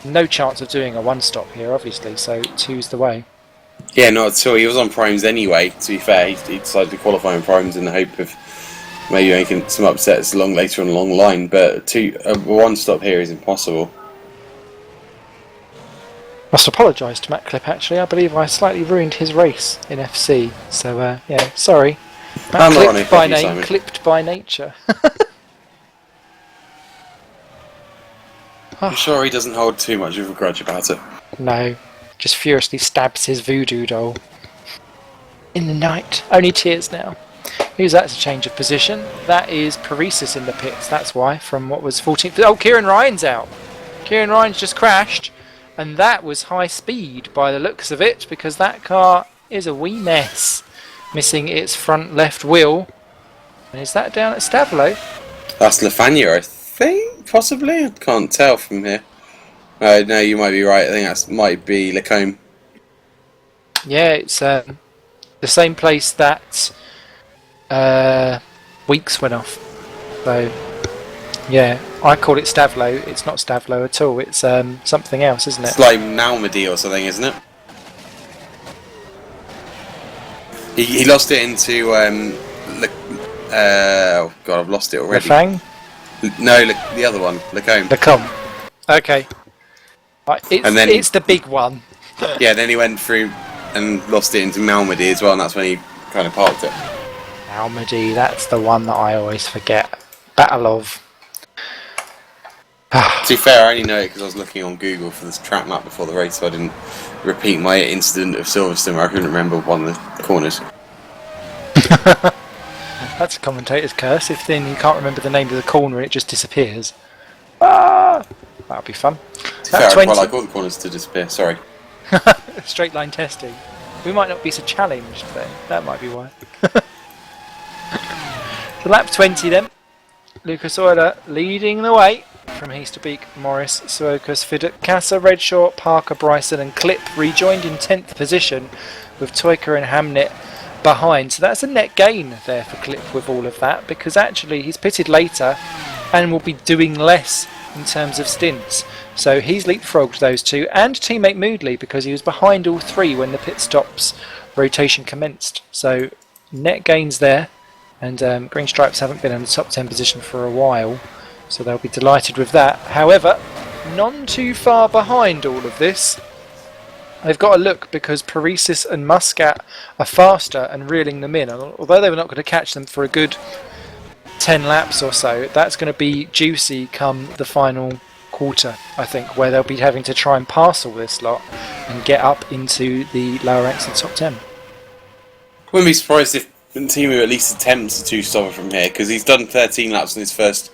Speaker 1: No chance of doing a 1-stop here, obviously, so 2's the way.
Speaker 2: Yeah, not at all. He was on primes anyway, to be fair. He decided to qualify on primes in the hope of maybe making some upsets later on a long line, but a 1-stop here is impossible.
Speaker 1: Must apologise to Matt Clip actually. I believe I slightly ruined his race in FC. So yeah, sorry. Matt Clipped by name, clipped by nature.
Speaker 2: I'm sure he doesn't hold too much of a grudge about it.
Speaker 1: No, just furiously stabs his voodoo doll in the night. Only tears now. Who's that? It's a change of position. That is Paresis in the pits. That's why. From what was 14th. Oh, Kieran Ryan's out. Kieran Ryan's just crashed. And that was high speed by the looks of it, because that car is a wee mess. Missing its front left wheel. And is that down at Stavlo?
Speaker 2: That's Lafania, I think, possibly? I can't tell from here. No, you might be right. I think that might be Lacombe.
Speaker 1: Yeah, it's the same place that Weeks went off. So, yeah, I call it Stavlo. It's not Stavlo at all. It's something else, isn't it?
Speaker 2: It's like Malmedy or something, isn't it? He lost it into oh god, I've lost it already.
Speaker 1: Lafang?
Speaker 2: No, the other one, Lacombe.
Speaker 1: Lacombe. Okay. Right, it's the big one.
Speaker 2: Yeah, then he went through and lost it into Malmedy as well, and that's when he kind of parked it.
Speaker 1: Malmedy, that's the one that I always forget. Battle of.
Speaker 2: To be fair, I only know it because I was looking on Google for this track map before the race, so I didn't repeat my incident of Silverstone where I couldn't remember one of the corners.
Speaker 1: That's a commentator's curse. If then you can't remember the name of the corner and it just disappears. Ah, that'll be fun.
Speaker 2: To be fair, I quite like all the corners to disappear, sorry.
Speaker 1: Straight line testing. We might not be so challenged then. That might be why. So lap 20 then. Lucas Euler leading the way from Heasterbeek, Morris, Suokas, Fidut, Casa, Redshaw, Parker, Bryson and Clip rejoined in 10th position with Toyka and Hamnet behind. So that's a net gain there for Clip with all of that, because actually he's pitted later and will be doing less in terms of stints. So he's leapfrogged those two and teammate Moodley, because he was behind all three when the pit stops rotation commenced. So net gains there, and Green Stripes haven't been in the top 10 position for a while, so they'll be delighted with that. However, none too far behind all of this. They've got to look, because Paresis and Muscat are faster and reeling them in. Although they were not going to catch them for a good 10 laps or so, that's going to be juicy come the final quarter, I think, where they'll be having to try and pass all this lot and get up into the lower ranks of the top 10.
Speaker 2: Wouldn't be surprised if Timu at least attempts a 2-stopper from here, because he's done 13 laps in his first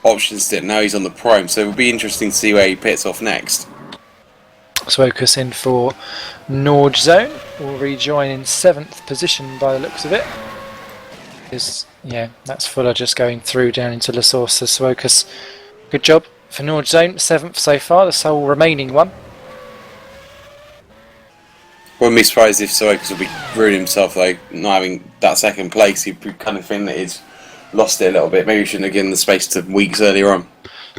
Speaker 2: option stint. Now he's on the prime, so it'll be interesting to see where he pits off next.
Speaker 1: Swokas in for Nord Zone. Will rejoin in 7th position by the looks of it. Yeah, that's Fuller just going through down into La Source. Suokas, good job for Nord Zone, 7th so far, the sole remaining one.
Speaker 2: Wouldn't be surprised if Suokas would be ruining himself though, not having that second place. He'd kind of think that he's lost it a little bit. Maybe he shouldn't have given the space to weeks earlier on.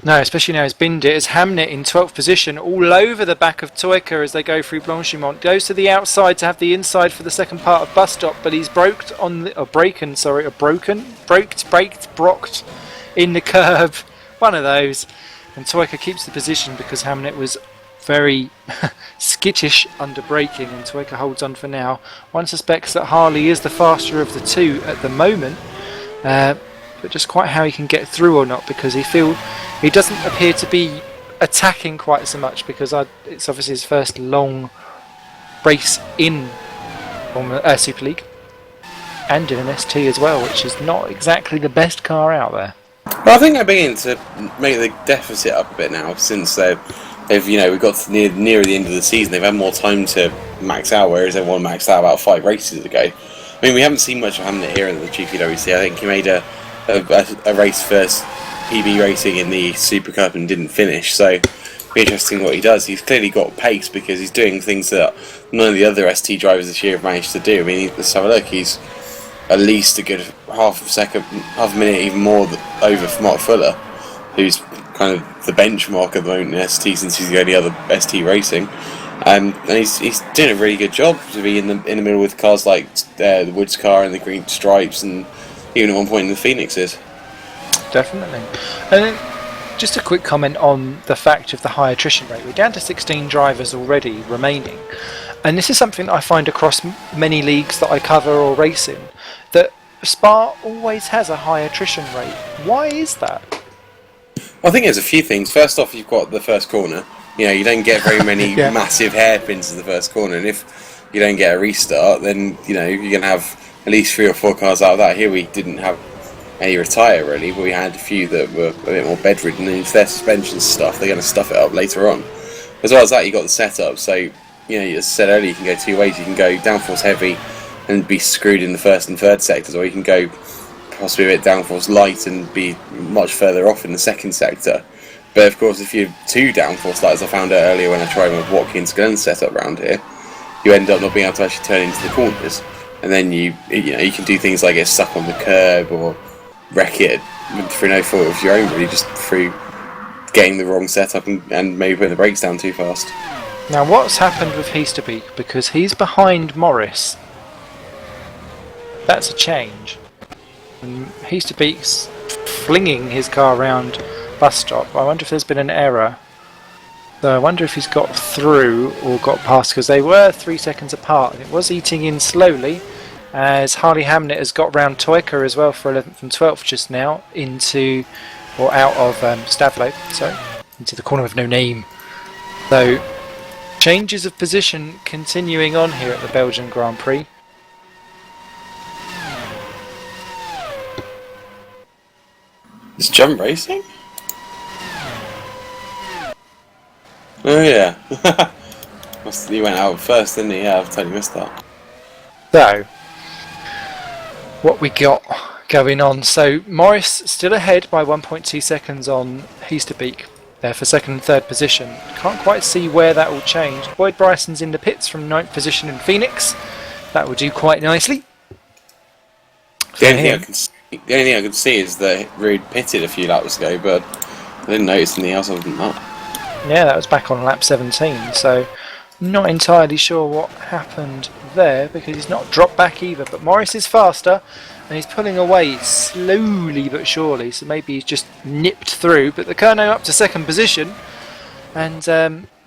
Speaker 1: No, especially now he's binned it. As Hamnet in 12th position, all over the back of Toyka as they go through Blanchimont. Goes to the outside to have the inside for the second part of bus stop, but he's brocked in the curb. One of those. And Toyka keeps the position because Hamnet was very skittish under braking, and Toyka holds on for now. One suspects that Harley is the faster of the two at the moment. But just quite how he can get through or not, because he doesn't appear to be attacking quite so much, because it's obviously his first long race in Super League and in an ST as well, which is not exactly the best car out there.
Speaker 2: Well, I think they're beginning to make the deficit up a bit now, since we've got to nearer the end of the season. They've had more time to max out, whereas everyone maxed out about 5 races ago. I mean, we haven't seen much of Hamlet here in the GPWC. I think he made a race first PB racing in the Super Cup and didn't finish, so it'll be interesting what he does. He's clearly got pace because he's doing things that none of the other ST drivers this year have managed to do. I mean, let's have a look. He's at least a good half a minute, even more over from Mark Fuller, who's kind of the benchmark at the moment in ST since he's the only other ST racing. And he's doing a really good job to be in the middle with cars like the Woods car and the green stripes, and even at one point in the Phoenixes.
Speaker 1: Definitely. And then just a quick comment on the fact of the high attrition rate. We're down to 16 drivers already remaining, and this is something that I find across many leagues that I cover or race in, that Spa always has a high attrition rate. Why is that?
Speaker 2: I think there's a few things. First off, you've got the first corner. You don't get very many
Speaker 1: Yeah.
Speaker 2: massive hairpins in the first corner, and if you don't get a restart, then you're going to have at least 3 or 4 cars out of that. Here we didn't have any retire really, but we had a few that were a bit more bedridden, and if their suspension stuff, they're going to stuff it up later on. As well as that, you got the setup, so as I said earlier, you can go 2 ways. You can go downforce heavy and be screwed in the first and third sectors, or you can go possibly a bit downforce light and be much further off in the second sector. But of course, if you're too downforce light, as I found out earlier when I tried my Watkins Glen setup around here, you end up not being able to actually turn into the corners, and then you can do things like get stuck on the curb or wreck it through no fault of your own, really, just through getting the wrong setup and maybe putting the brakes down too fast.
Speaker 1: Now, what's happened with Heasterbeek? Because he's behind Morris. That's a change. And Heasterbeek's flinging his car around bus stop. I wonder if there's been an error. So I wonder if he's got through or got past, because they were 3 seconds apart, and it was eating in slowly, as Harley Hamnet has got round Toyka as well for 11th and 12th just now out of Stavlo, into the corner with no name. So changes of position continuing on here at the Belgian Grand Prix.
Speaker 2: It's jump racing? Oh yeah. He went out first, didn't he? Yeah, I've totally missed that.
Speaker 1: So, what we got going on. So, Morris still ahead by 1.2 seconds on Heasterbeek there for second and third position. Can't quite see where that will change. Boyd Bryson's in the pits from 9th position in Phoenix. That will do quite nicely.
Speaker 2: The only thing I can see is that Rude pitted a few laps ago, but I didn't notice anything else other than that.
Speaker 1: Yeah, that was back on lap 17, so not entirely sure what happened there, because he's not dropped back either. But Morris is faster, and he's pulling away slowly but surely, so maybe he's just nipped through. But the Kerno up to second position, and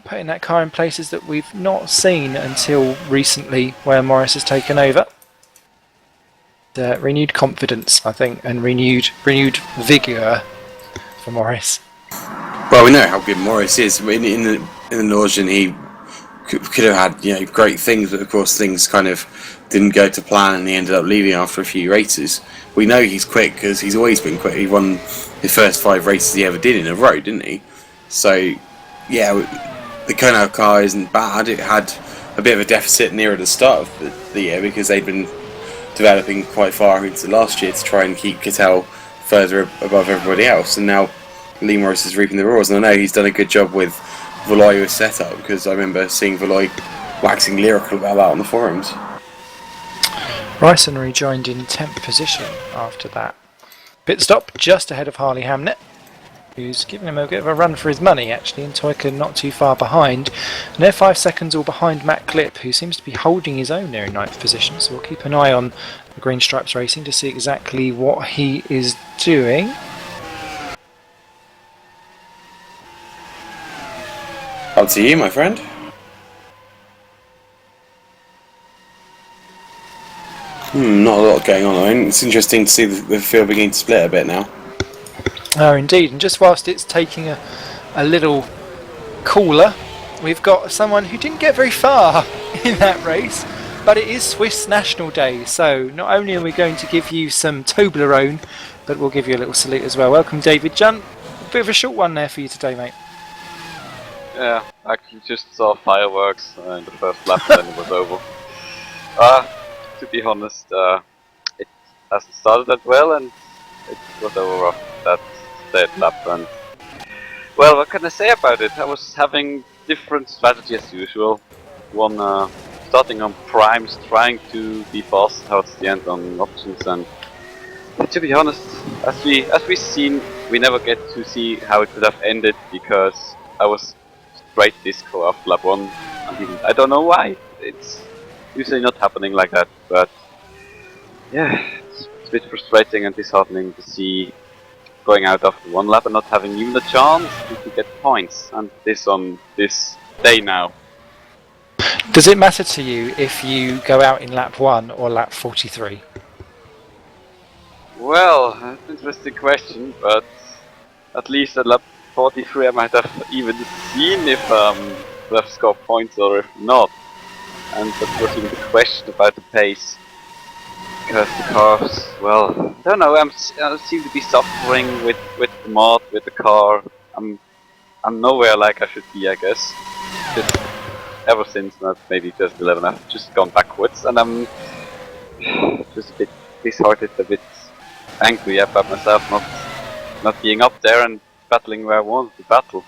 Speaker 1: putting that car in places that we've not seen until recently, where Morris has taken over. Renewed confidence, I think, and renewed vigour for Morris.
Speaker 2: Well, we know how good Morris is. In the Norwegian, he could have had great things, but of course things kind of didn't go to plan, and he ended up leaving after a few races. We know he's quick because he's always been quick. He won his first 5 races he ever did in a row, didn't he? So, yeah, the Kono car isn't bad. It had a bit of a deficit nearer the start of the year because they'd been developing quite far into last year to try and keep Kittel further above everybody else. And now Lee Morris is reaping the rewards. And I know he's done a good job with Valois' setup, because I remember seeing Valois waxing lyrical about that on the forums.
Speaker 1: Bryson rejoined in 10th position after that pit stop, just ahead of Harley Hamnet, who's giving him a bit of a run for his money actually, and Toyka not too far behind. And they're 5 seconds all behind Matt Clipp, who seems to be holding his own there in 9th position, so we'll keep an eye on the Green Stripes Racing to see exactly what he is doing.
Speaker 2: Up to you, my friend. Not a lot going on. I mean, it's interesting to see the field beginning to split a bit now.
Speaker 1: Oh, indeed. And just whilst it's taking a little cooler, we've got someone who didn't get very far in that race, but it is Swiss National Day, so not only are we going to give you some Toblerone, but we'll give you a little salute as well. Welcome, David Junt. A bit of a short one there for you today, mate.
Speaker 3: Yeah, actually just saw fireworks in the first lap and then it was over. To be honest, it hasn't started that well and it was over after that third lap. And well, what can I say about it? I was having different strategy as usual. One starting on primes, trying to be fast towards the end on options, and to be honest, as we seen, we never get to see how it could have ended because I was straight disco after lap 1. I don't know why. It's usually not happening like that, but yeah, it's a bit frustrating and disheartening to see going out after 1 lap and not having even a chance to get points, and this on this day now.
Speaker 1: Does it matter to you if you go out in lap 1 or lap 43?
Speaker 3: Well, that's an interesting question, but at least at lap 43 I might have even seen if I've scored points or if not. And that was even the question about the pace. Because the cars, well, I don't know, I seem to be suffering with the mod, with the car. I'm nowhere like I should be, I guess. Just ever since maybe 2011 I've just gone backwards, and I'm just a bit disheartened, a bit angry about myself not being up there and battling where I wanted to battle.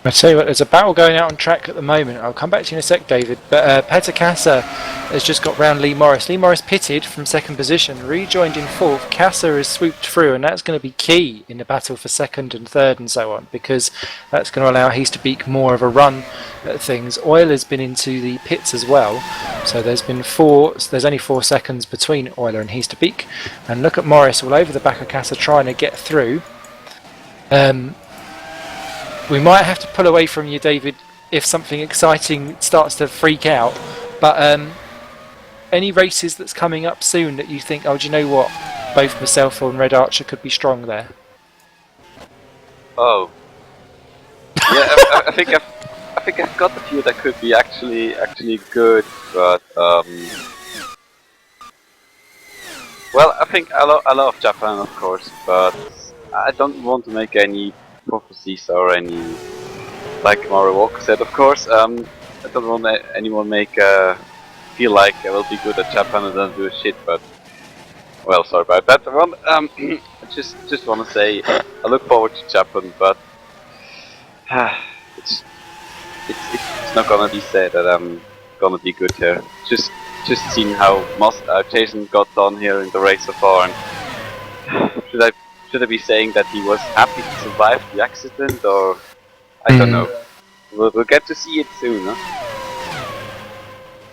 Speaker 1: I tell you what, there's a battle going out on track at the moment. I'll come back to you in a sec, David. But Peter Kasser has just got round Lee Morris. Lee Morris pitted from 2nd position, rejoined in 4th. Kasser has swooped through, and that's going to be key in the battle for 2nd and 3rd and so on, because that's going to allow Heasterbeek more of a run at things. Euler has been into the pits as well, so there's only 4 seconds between Euler and Heasterbeek. And look at Morris all over the back of Kasser trying to get through. We might have to pull away from you, David, if something exciting starts to freak out. But any races that's coming up soon that you think, oh, do you know what? Both myself and Red Archer could be strong there.
Speaker 3: Oh, yeah, I think I've got a few that could be actually good, but well, I think I love Japan, of course, but I don't want to make any prophecies or any, like Mario Walker said, of course. I don't want anyone make feel like I will be good at Japan and then do a shit, but well, sorry about that one. I just want to say I look forward to Japan, but it's not gonna be said that I'm gonna be good here. Just seeing how Jason got on here in the race so far, and should I be saying that he was happy to survive the accident, or I don't know. We'll get to see it soon, huh?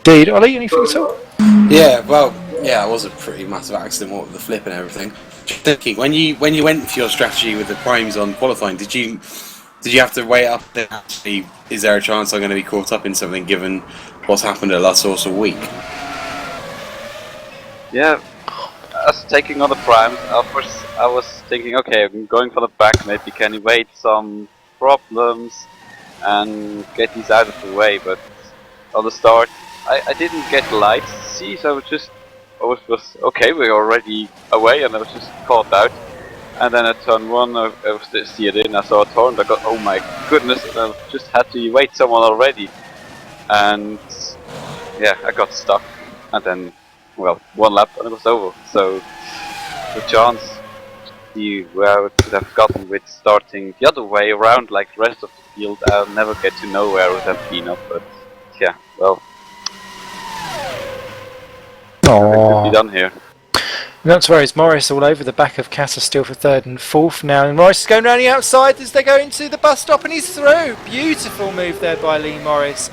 Speaker 1: Indeed. Ollie, anything at all?
Speaker 2: Yeah, well, yeah, it was a pretty massive accident, what with the flip and everything. Just thinking, when you went for your strategy with the primes on qualifying, did you have to wait up there? Actually, is there a chance I'm going to be caught up in something given what's happened at La Source all week?
Speaker 3: Yeah. As taking on the primes, of course, I was thinking, okay, I'm going for the back, maybe can he wait some problems and get these out of the way, but on the start, I didn't get lights to see, so I was okay, we're already away, and I was just caught out. And then at turn 1, I was steered in, I saw a turn, I got, oh my goodness, I just had to wait someone already. And yeah, I got stuck, and then well, one lap and it was over. So the chance you could have gotten with starting the other way around like the rest of the field, I'll never get to know where I would have been up, but yeah, well, nothing could be done here.
Speaker 1: Not to worry, it's Morris all over the back of Casa still for third and fourth now, and Morris is going round the outside as they go into the bus stop and he's through. Beautiful move there by Lee Morris.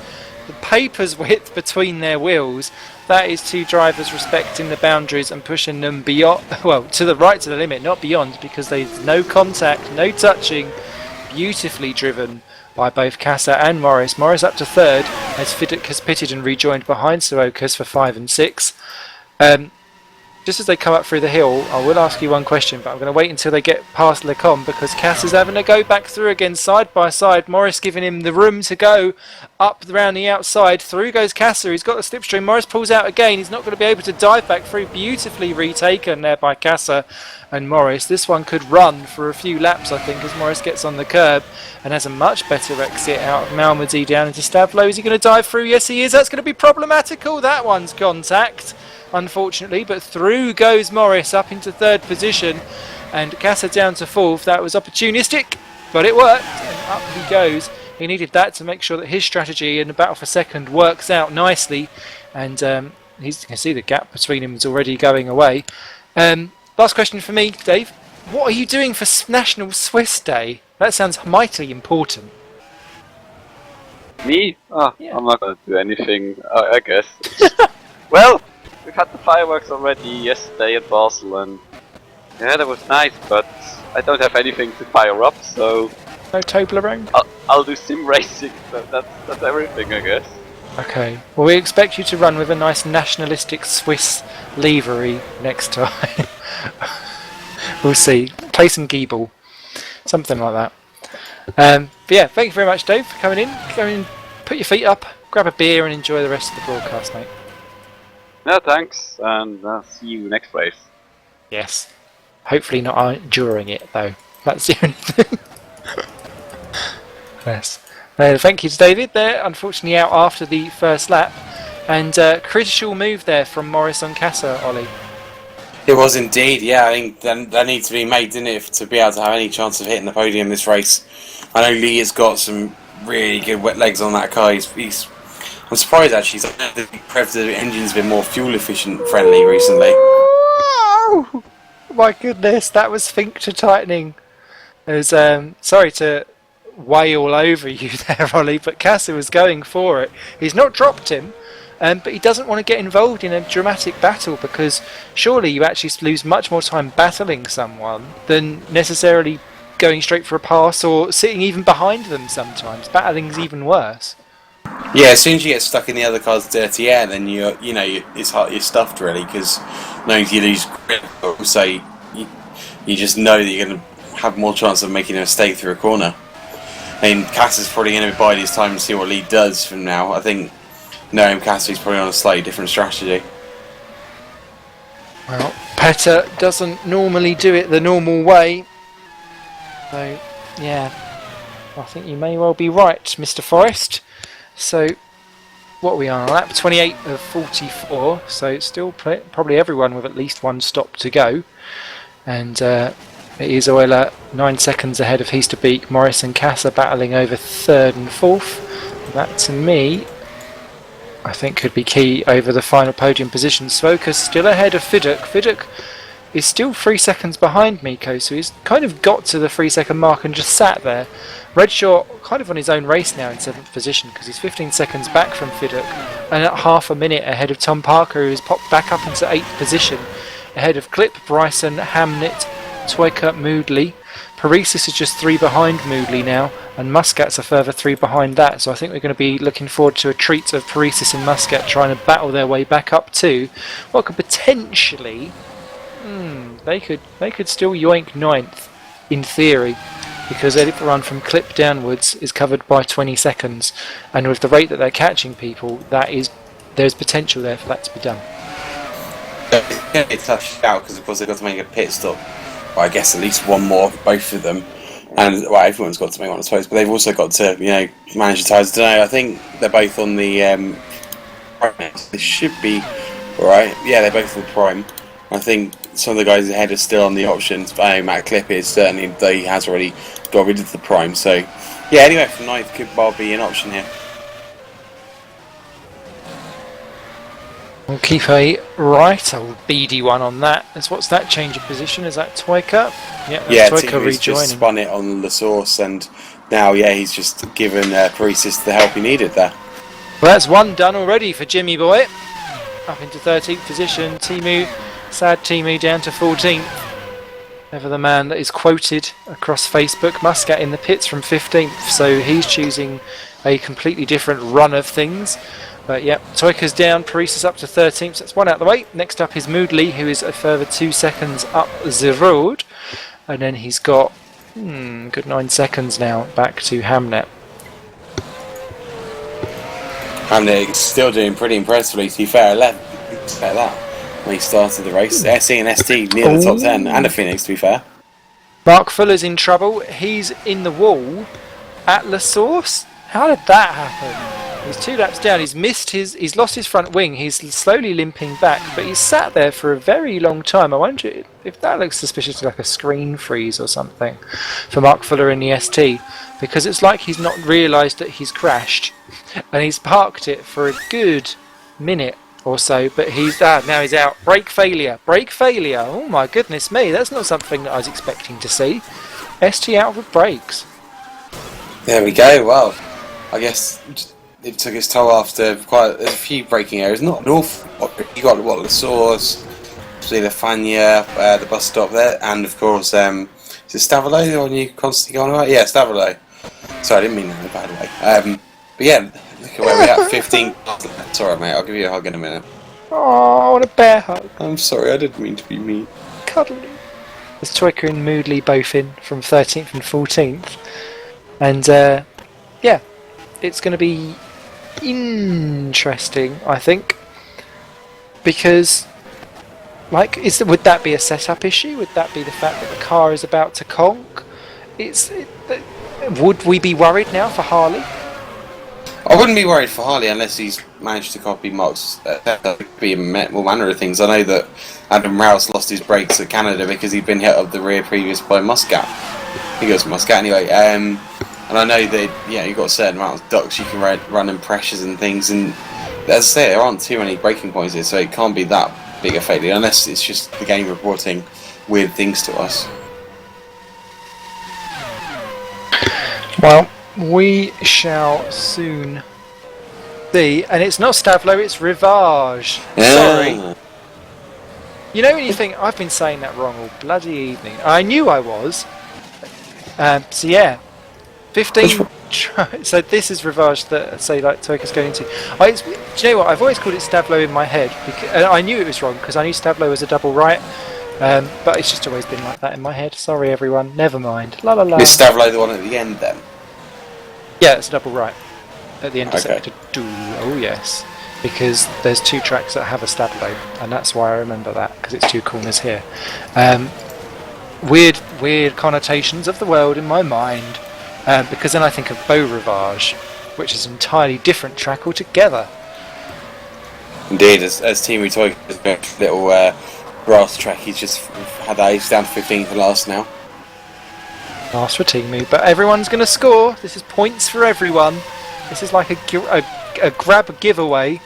Speaker 1: The paper's width between their wheels, that is two drivers respecting the boundaries and pushing them beyond, well, to the right to the limit, not beyond, because there's no contact, no touching. Beautifully driven by both Casa and Morris. Morris up to third as Fiddick has pitted and rejoined behind Sorokas for 5 and 6. Just as they come up through the hill, I will ask you one question, but I'm going to wait until they get past Lecombe because Cass is having to go back through again side by side. Morris giving him the room to go up around the outside. Through goes Casa. He's got the slipstream. Morris pulls out again. He's not going to be able to dive back through. Beautifully retaken there by Casa and Morris. This one could run for a few laps, I think, as Morris gets on the curb and has a much better exit out of Malmedy down into Stavlo. Is he going to dive through? Yes, he is. That's going to be problematical. That one's contact, unfortunately, but through goes Morris up into third position and Casa down to fourth. That was opportunistic, but it worked, and up he goes. He needed that to make sure that his strategy in the battle for second works out nicely, and you can see the gap between him is already going away. Last question for me, Dave. What are you doing for National Swiss Day? That sounds mightily important.
Speaker 3: Me? Oh,
Speaker 1: Yeah.
Speaker 3: I'm not going to do anything, I guess. Well, we've had the fireworks already yesterday at Basel, and yeah, that was nice, but I don't have anything to fire up, so
Speaker 1: No Toblerone?
Speaker 3: I'll do sim racing, so that's everything, I guess.
Speaker 1: Okay. Well, we expect you to run with a nice nationalistic Swiss livery next time. We'll see. Play some Giebel. Something like that. But yeah, thank you very much, Dave, for coming in. Go and put your feet up, grab a beer, and enjoy the rest of the broadcast, mate.
Speaker 3: No, thanks, and I'll see you next race.
Speaker 1: Yes. Hopefully not during it, though. That's the only thing. Yes. Thank you to David there, unfortunately out after the first lap. And crucial move there from Morris on Casa, Ollie.
Speaker 2: It was indeed, yeah. I think that needs to be made, didn't it, to be able to have any chance of hitting the podium this race. I know Lee has got some really good wet legs on that car. I'm surprised actually. The engine's been more fuel efficient friendly recently.
Speaker 1: Oh, my goodness, that was sphincter tightening. It was, sorry to weigh all over you there, Ollie, but Casa was going for it. He's not dropped him, but he doesn't want to get involved in a dramatic battle because surely you actually lose much more time battling someone than necessarily going straight for a pass or sitting even behind them sometimes. Battling's even worse.
Speaker 2: Yeah, as soon as you get stuck in the other car's dirty air, then you're stuffed really, because knowing you lose grip, but also you just know that you're going to have more chance of making a mistake through a corner. I mean, Cass's probably going to bide his time to see what Lee does from now. I think knowing Cass, he's probably on a slightly different strategy.
Speaker 1: Well, Petter doesn't normally do it the normal way, so yeah, I think you may well be right, Mr. Forrest. So, what are we on? Lap 28 of 44, so it's still probably everyone with at least one stop to go. And it is Euler 9 seconds ahead of Heasterbeek. Morris and Casa battling over third and fourth. That, to me, I think could be key over the final podium position. Svokas still ahead of Fiddick. Fiddick is still 3 seconds behind Miko, so he's kind of got to the 3 second mark and just sat there. Redshaw kind of on his own race now in 7th position because he's 15 seconds back from Fiddick and at half a minute ahead of Tom Parker, who's popped back up into 8th position ahead of Clip, Bryson, Hamnet, Twyker, Moodley. Paresis is just 3 behind Moodley now, and Muscat's a further 3 behind that, so I think we're going to be looking forward to a treat of Paresis and Muscat trying to battle their way back up to what could potentially they could still yoink 9th in theory, because every run from Clip downwards is covered by 20 seconds, and with the rate that they're catching people, there's potential there for that to be done.
Speaker 2: It's a tough shout because of course they've got to make a pit stop. Well, I guess at least one more, both of them, and well, everyone's got to make one, I suppose. But they've also got to, manage the tyres. I don't know. I think they're both on the. They should be Right? Yeah, they're both full prime. I think some of the guys ahead are still on the options, but I know Matt Clip is certainly, though he has already got rid of the prime. So, yeah, anyway, from 9th could well be an option here.
Speaker 1: We'll keep a right old beady one on that. What's that change of position? Is that Toika?
Speaker 2: Yeah,
Speaker 1: Toika
Speaker 2: Timu's just spun it on the source, and now, yeah, he's just given Paresis the help he needed there.
Speaker 1: Well, that's one done already for Jimmy Boy. Up into 13th position. Timu, sad Timu, down to 14th. Ever the man that is quoted across Facebook. Muscat in the pits from 15th, so he's choosing a completely different run of things. But yeah, Toika's down, Paresis up to 13th, so that's one out of the way. Next up is Moodley, who is a further 2 seconds up the road. And then he's got good 9 seconds now back to Hamnet.
Speaker 2: Hamnet is still doing pretty impressively, to be fair. 11th, expect that when he started the race. SE and ST near the top 10, and a Phoenix, to be fair.
Speaker 1: Mark Fuller's in trouble. He's in the wall at La Source. How did that happen? He's 2 laps down. He's lost his front wing. He's slowly limping back, but he's sat there for a very long time. I wonder if that looks suspiciously like a screen freeze or something for Mark Fuller in the ST, because it's like he's not realised that he's crashed, and he's parked it for a good minute or so. But now he's out. Brake failure. Brake failure. Oh my goodness me! That's not something that I was expecting to see. ST out with brakes.
Speaker 2: There we go. Well, I guess it took its toll after there's a few braking areas. Not an awful lot. You got the Source, the Fania, the bus stop there, and of course, is it Stavelot the one you constantly going about? Yeah, Stavelot. Sorry, I didn't mean that in a bad way. But yeah, look at where we're at. 15. Sorry, mate. I'll give you a hug in a minute.
Speaker 1: Oh, I want a bear hug.
Speaker 2: I'm sorry. I didn't mean to be mean.
Speaker 1: Cuddly. There's Toika and Moodley both in from 13th and 14th, and yeah, it's going to be interesting, I think, because would that be a setup issue? Would that be the fact that the car is about to conk? Would we be worried now for Harley?
Speaker 2: I wouldn't be worried for Harley unless he's managed to copy Mark's be all manner of things. I know that Adam Rouse lost his brakes at Canada because he'd been hit up the rear previous by Muscat. He goes to Muscat anyway. And I know that you've got a certain amount of ducts you can run and pressures and things, and as I say, there aren't too many braking points here, so it can't be that big a failure unless it's just the game reporting weird things to us.
Speaker 1: Well, we shall soon see, and it's not Stavlo, it's Rivage. Sorry. You know when you think, I've been saying that wrong all bloody evening. I knew I was. So yeah. 15. So this is Rivage that Toika's going to. Do you know what? I've always called it Stavlo in my head, and I knew it was wrong because I knew Stavlo was a double right, but it's just always been like that in my head. Sorry everyone, never mind. La la la.
Speaker 2: Is Stavlo the one at the end then?
Speaker 1: Yeah, it's a double right at the end of
Speaker 2: Okay.
Speaker 1: sector 2. Oh yes, because there's 2 tracks that have a Stavlo, and that's why I remember that, because it's 2 corners here. Weird connotations of the world in my mind. Because then I think of Beau Rivage, which is an entirely different track altogether.
Speaker 2: Indeed, as Timu Toika's little grass track, he's just had that. He's down to 15th for last now.
Speaker 1: Last for Timu, but everyone's going to score. This is points for everyone. This is like a grab giveaway.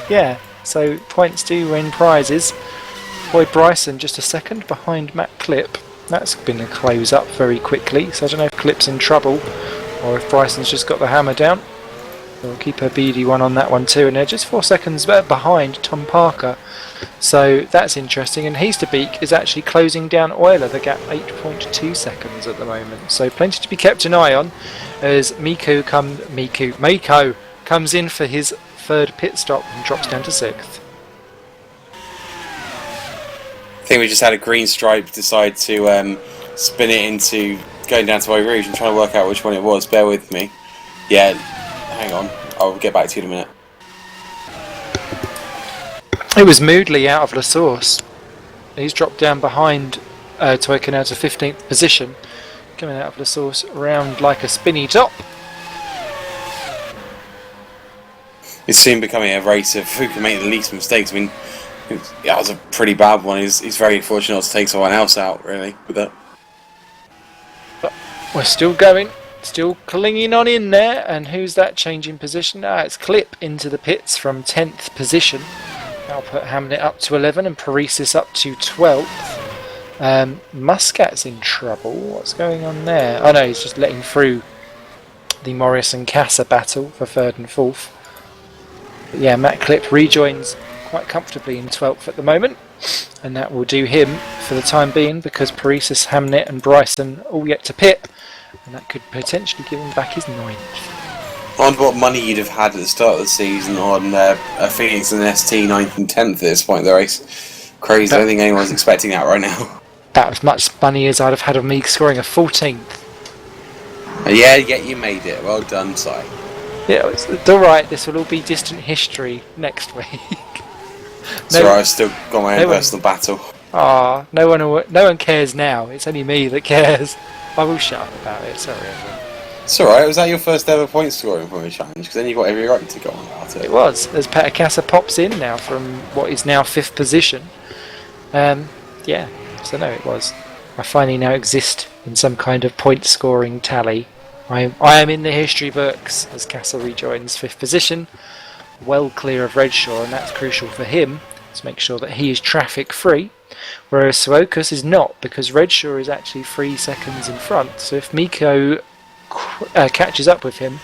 Speaker 1: Yeah, so points do win prizes. Boy Bryson just a second behind Matt Clip. That's been a close up very quickly, so I don't know if Clip's in trouble or if Bryson's just got the hammer down. We'll keep a beady one on that one too, and they're just 4 seconds behind Tom Parker, so that's interesting. And Heasterbeek is actually closing down Euler, the gap 8.2 seconds at the moment, so plenty to be kept an eye on as Miko comes in for his 3rd pit stop and drops down to 6th.
Speaker 2: I think we just had a green stripe decide to spin it into going down to Eau Rouge. I'm trying to work out which one it was. Bear with me. Yeah, hang on. I'll get back to you in a minute.
Speaker 1: It was Moodley out of La Source. He's dropped down behind Toika now to 15th position. Coming out of La Source round like a spinny top.
Speaker 2: It's soon becoming a race of who can make the least mistakes. I mean, that was a pretty bad one. He's very fortunate to take someone else out, really, with that.
Speaker 1: But we're still going, still clinging on in there. And who's that changing position? It's Clip into the pits from 10th position. I'll put Hamnet up to 11 and Paresis up to 12th. Muscat's in trouble. What's going on there? Oh no, he's just letting through the Morris and Casa battle for 3rd and 4th. But yeah, Matt Clip rejoins quite comfortably in 12th at the moment, and that will do him for the time being because Paresis, Hamnet and Bryson all yet to pit, and that could potentially give him back his 9th.
Speaker 2: I wonder what money you'd have had at the start of the season on Phoenix and ST 9th and 10th at this point of the race. Crazy, I don't think anyone's expecting that right now.
Speaker 1: About as much money as I'd have had on me scoring a 14th.
Speaker 2: Yeah, you made it. Well done, Si.
Speaker 1: Yeah, it's alright, this will all be distant history next week.
Speaker 2: It's alright, I've still got my own personal battle.
Speaker 1: No one cares now. It's only me that cares. I will shut up about it. Sorry, everyone.
Speaker 2: It's alright. Was that your first ever point scoring from a challenge? Because then you've got every right to go on about it.
Speaker 1: It was. As Petakasa pops in now from what is now 5th position. Yeah. So no, it was. I finally now exist in some kind of point scoring tally. I am in the history books as Castle rejoins 5th position, well clear of Redshaw, and that's crucial for him to make sure that he is traffic free, whereas Suokas is not, because Redshaw is actually 3 seconds in front. So if Miko catches up with him,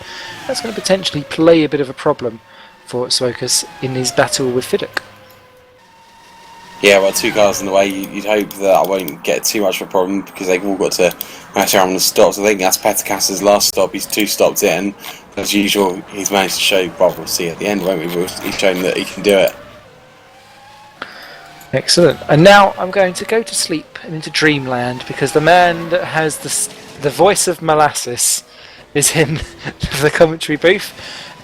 Speaker 1: that's going to potentially play a bit of a problem for Suokas in his battle with Fiddick.
Speaker 2: Yeah, well, 2 cars in the way, you'd hope that I won't get too much of a problem because they've all got to match around the stops. I think that's Petakasa's last stop. He's 2 stops in. As usual, he's managed to show, well, we'll see at the end, won't we? He's shown that he can do it.
Speaker 1: Excellent. And now I'm going to go to sleep and into dreamland because the man that has the voice of molasses is in the commentary booth.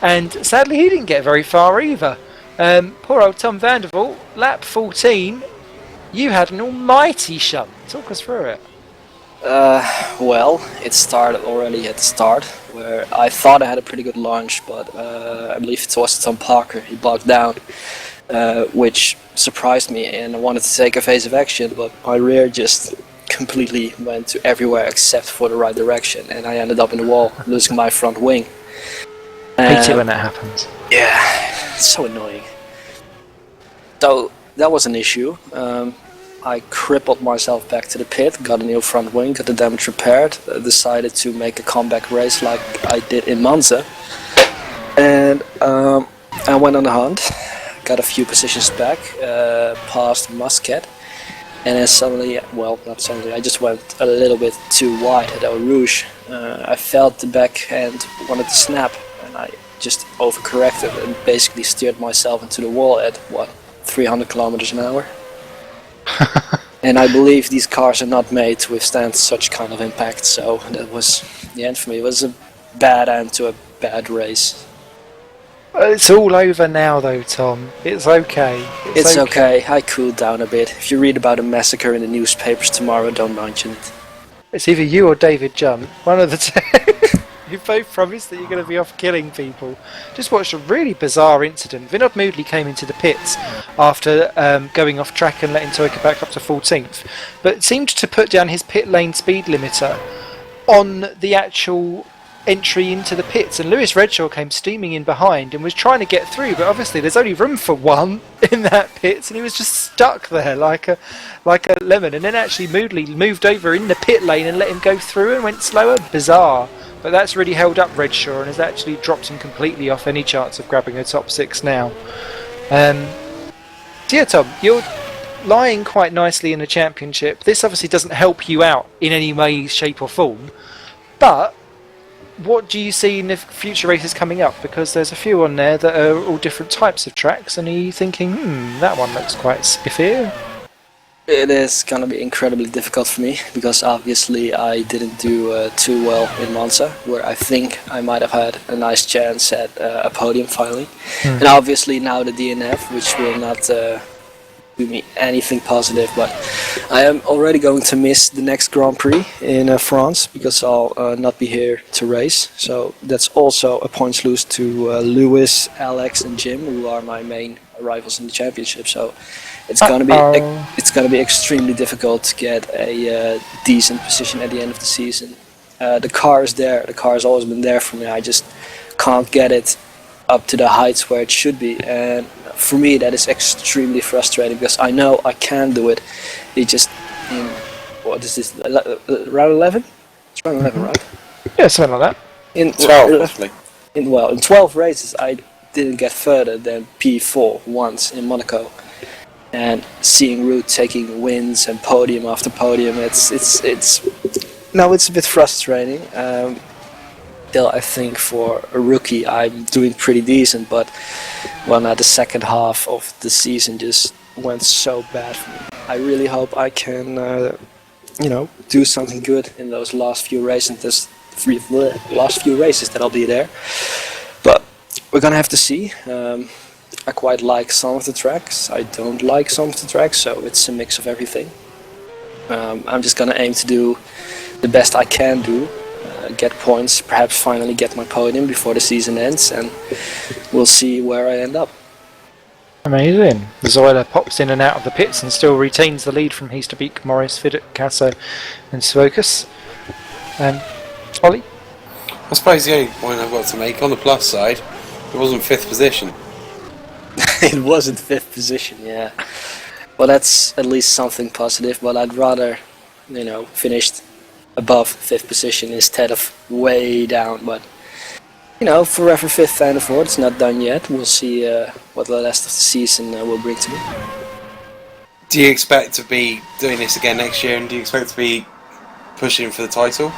Speaker 1: And sadly, he didn't get very far either. Poor old Tom Vandervoort, lap 14, you had an almighty shunt. Talk us through it.
Speaker 4: Well, it started already at the start, where I thought I had a pretty good launch, but I believe it was Tom Parker. He bogged down, which surprised me, and I wanted to take evasive action, but my rear just completely went to everywhere except for the right direction, and I ended up in the wall, losing my front wing.
Speaker 1: Hate it when that happens.
Speaker 4: Yeah, it's so annoying. So that was an issue. I crippled myself back to the pit, got a new front wing, got the damage repaired, decided to make a comeback race like I did in Monza. And I went on the hunt, got a few positions back, passed Muscat, and then suddenly, well, not suddenly, I just went a little bit too wide at Eau Rouge. I felt the back end wanted to snap, and I just overcorrected and basically steered myself into the wall at, 300 kilometers an hour. And I believe these cars are not made to withstand such kind of impact, so that was the end for me. It was a bad end to a bad race.
Speaker 1: It's all over now though, Tom. It's okay.
Speaker 4: It's okay. I cooled down a bit. If you read about a massacre in the newspapers tomorrow, don't mention it.
Speaker 1: It's either you or David Junt. One of the two. You both promised that you're going to be off killing people. Just watched a really bizarre incident. Vinod Moodley came into the pits after going off track and letting Toyka back up to 14th, but seemed to put down his pit lane speed limiter on the actual entry into the pits, and Lewis Redshaw came steaming in behind and was trying to get through, but obviously there's only room for one in that pits, and he was just stuck there like a lemon. And then actually Moodley moved over in the pit lane and let him go through and went slower. Bizarre. But that's really held up Redshaw and has actually dropped him completely off any chance of grabbing a top 6 now. So yeah, Tom, you're lying quite nicely in the championship. This obviously doesn't help you out in any way, shape or form. But what do you see in the future races coming up? Because there's a few on there that are all different types of tracks, and are you thinking, that one looks quite spiffy?
Speaker 4: It is going to be incredibly difficult for me, because obviously I didn't do too well in Monza, where I think I might have had a nice chance at a podium finally. And obviously now the DNF, which will not do me anything positive, but I am already going to miss the next Grand Prix in France because I'll not be here to race. So that's also a points lose to Lewis, Alex, and Jim, who are my main rivals in the championship. So it's gonna be extremely difficult to get a decent position at the end of the season. The car is there. The car has always been there for me. I just can't get it up to the heights where it should be, and for me that is extremely frustrating because I know I can do it. It just in what is this, round 11? It's round 11, right?
Speaker 1: Yeah, something like that.
Speaker 2: In 12, possibly.
Speaker 4: In 12 races I didn't get further than P4 once in Monaco, and seeing Ruud taking wins and podium after podium, it's a bit frustrating. Still, I think for a rookie I'm doing pretty decent, but the second half of the season just went so bad for me. I really hope I can do something good in those last few races, that I'll be there. But we're gonna have to see. I quite like some of the tracks, I don't like some of the tracks, so it's a mix of everything. I'm just gonna aim to do the best I can do, get points, perhaps finally get my podium before the season ends, and we'll see where I end up.
Speaker 1: Amazing. Zoila pops in and out of the pits and still retains the lead from Heasterbeek, Morris, Videk, Casso and Svokas. Ollie?
Speaker 2: I suppose the only point I've got to make, on the plus side, it wasn't 5th position.
Speaker 4: It wasn't 5th position, yeah. Well, that's at least something positive, but I'd rather, finished above 5th position instead of way down. But forever 5th and 4th, it's not done yet. We'll see what the rest of the season will bring to me.
Speaker 2: Do you expect to be doing this again next year, and do you expect to be pushing for the title?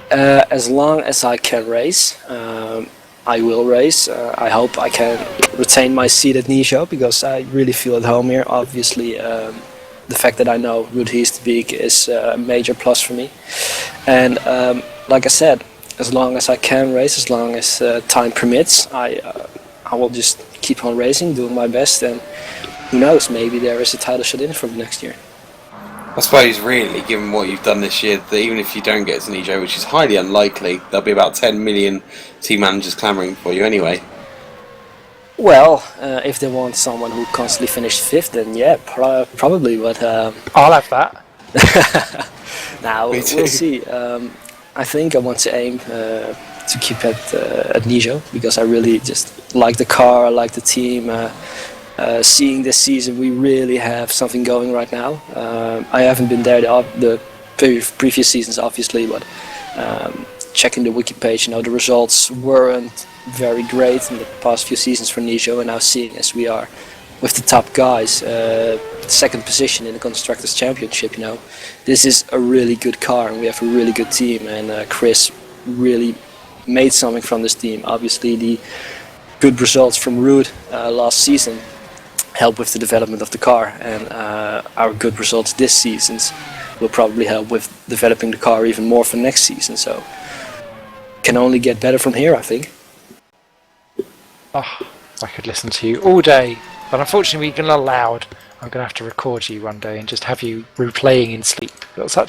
Speaker 4: As long as I can race, I will race. I hope I can retain my seat at Nijo because I really feel at home here. Obviously, the fact that I know Ruud Heasterbeek is a major plus for me. And like I said, as long as I can race, as long as time permits, I will just keep on racing, doing my best, and who knows, maybe there is a title shot in from next year.
Speaker 2: I suppose, really, given what you've done this year, that even if you don't get to Nijo, which is highly unlikely, there'll be about 10 million team managers clamouring for you anyway.
Speaker 4: Well, if they want someone who constantly finished 5th, then yeah, probably, but...
Speaker 1: I'll have that.
Speaker 4: Now, we'll see. I think I want to aim to keep at Nijo, because I really just like the car, I like the team. Seeing this season, we really have something going right now. I haven't been there the previous seasons, obviously, but checking the wiki page, the results weren't very great in the past few seasons for Nijo, and now seeing as we are with the top guys, 2nd position in the Constructors' Championship, this is a really good car, and we have a really good team, and Chris really made something from this team. Obviously, the good results from Ruud last season help with the development of the car, and our good results this season will probably help with developing the car even more for next season, so can only get better from here, I think.
Speaker 1: Oh, I could listen to you all day, but unfortunately we're not allowed. I'm going to have to record you one day and just have you replaying in sleep. You've got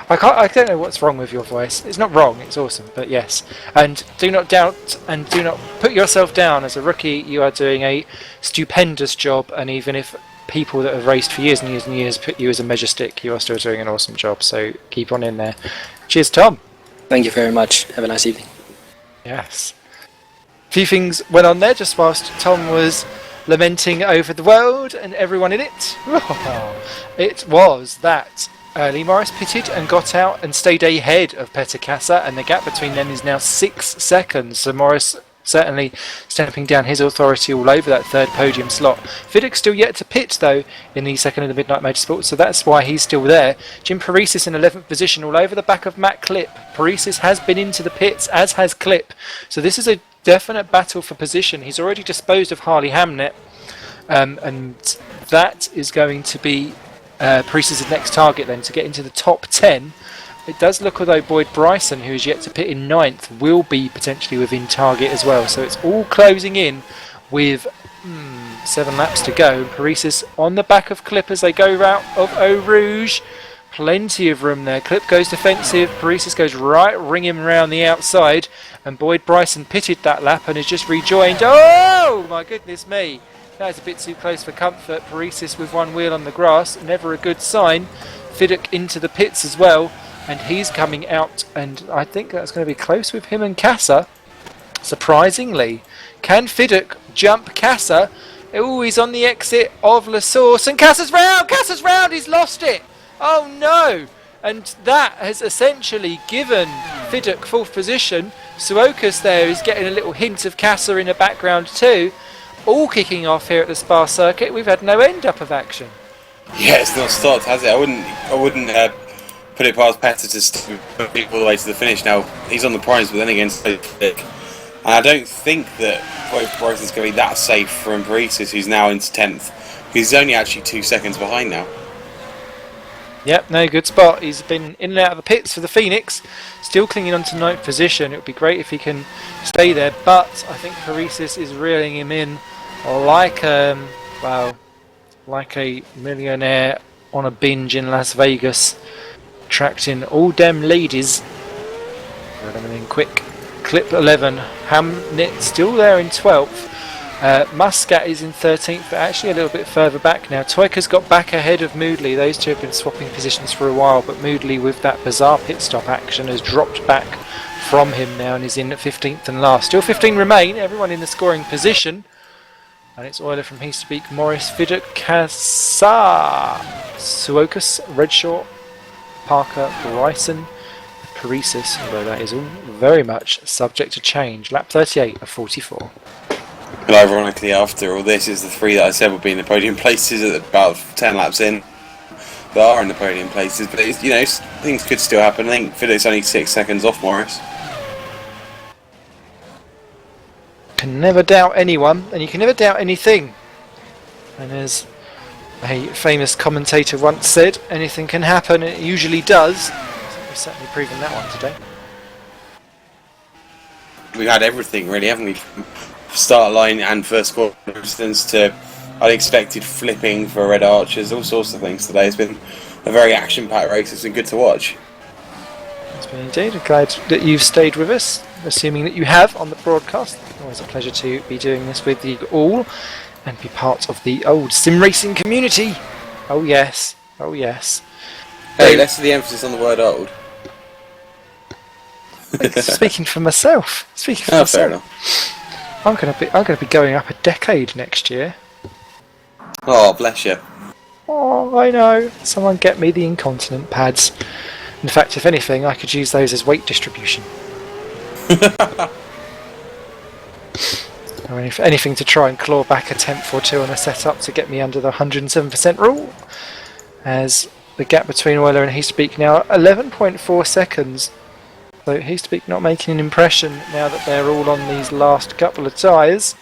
Speaker 1: I don't know what's wrong with your voice. It's not wrong, it's awesome, but yes. And do not doubt and do not put yourself down. As a rookie, you are doing a stupendous job, and even if people that have raced for years and years and years put you as a measure stick, you are still doing an awesome job, so keep on in there. Cheers, Tom.
Speaker 4: Thank you very much. Have a nice evening.
Speaker 1: Yes. A few things went on there just whilst Tom was lamenting over the world and everyone in it. It was that Lee Morris pitted and got out and stayed ahead of Petter Kassa, and the gap between them is now 6 seconds. So Morris certainly stamping down his authority all over that 3rd podium slot. Videk's still yet to pit though in the 2nd of the Midnight Motorsport, so that's why he's still there. Jim Parisis in 11th position all over the back of Matt Klipp. Parisis has been into the pits, as has Klipp, so this is a definite battle for position. He's already disposed of Harley Hamnet, and that is going to be Parisis' next target then, to get into the top 10. It does look although Boyd Bryson, who is yet to pit in 9th, will be potentially within target as well. So it's all closing in with 7 laps to go. Paresis on the back of Clip as they go out of Eau Rouge. Plenty of room there. Clip goes defensive. Paresis goes right, ring him around the outside. And Boyd Bryson pitted that lap and has just rejoined. Oh, my goodness me. That was a bit too close for comfort. Paresis with one wheel on the grass. Never a good sign. Fiddick into the pits as well. And he's coming out. And I think that's going to be close with him and Casa. Surprisingly. Can Fiddick jump Casa? Oh, he's on the exit of La Source. And Casa's round! Casa's round! He's lost it! Oh no! And that has essentially given Fiddick 4th position. Suokas there is getting a little hint of Casa in the background too. All kicking off here at the Spa circuit. We've had no end up of action. Yeah,
Speaker 2: it's not stopped, has it? I wouldn't put it past Petter to stick all the way to the finish. Now he's on the prize, but then again, so thick. And I don't think that Bryson's going to be that safe from Paresis, who's now into 10th. He's only actually 2 seconds behind now.
Speaker 1: Yep, no, good spot. He's been in and out of the pits for the Phoenix. Still clinging on to 9th position. It would be great if he can stay there. But I think Paresis is reeling him in like like a millionaire on a binge in Las Vegas. Attracting all them ladies. Run them in quick. Clip 11. Hamnet still there in 12th. Muscat is in 13th, but actually a little bit further back now. Toika's got back ahead of Moodley. Those two have been swapping positions for a while, but Moodley, with that bizarre pit stop action, has dropped back from him now and is in at 15th and last. Still 15 remain, everyone in the scoring position. And it's Euler from Heasterbeek, Morris, Fiddick, Casa, Suokas, Redshaw, Parker, Bryson, Paresis, although that is all very much subject to change. Lap 38 of 44.
Speaker 2: And ironically, after all this, is the 3 that I said would be in the podium places at about 10 laps in that are in the podium places. But it's, things could still happen. I think Fiddick's only 6 seconds off Morris.
Speaker 1: Can never doubt anyone, and you can never doubt anything. And as a famous commentator once said, anything can happen, and it usually does. I think we've certainly proven that one today.
Speaker 2: We've had everything, really, haven't we? Start line and first quarter distance to unexpected flipping for Red Archers, all sorts of things today. It's been a very action-packed race. It's been good to watch.
Speaker 1: It's been indeed. I'm glad that you've stayed with us, assuming that you have on the broadcast. Always a pleasure to be doing this with you all and be part of the old sim racing community. Oh yes, oh yes.
Speaker 2: Hey, let's do the emphasis on the word old.
Speaker 1: Speaking for myself. Speaking for myself.
Speaker 2: Fair enough.
Speaker 1: I'm gonna be going up a decade next year.
Speaker 2: Oh, bless you.
Speaker 1: Oh, I know. Someone get me the incontinent pads. In fact, if anything, I could use those as weight distribution. Or anything to try and claw back a tenth or two on a setup to get me under the 107% rule. As the gap between Euler and Heasterbeek now 11.4 seconds. So Heasterbeek not making an impression now that they're all on these last couple of tyres.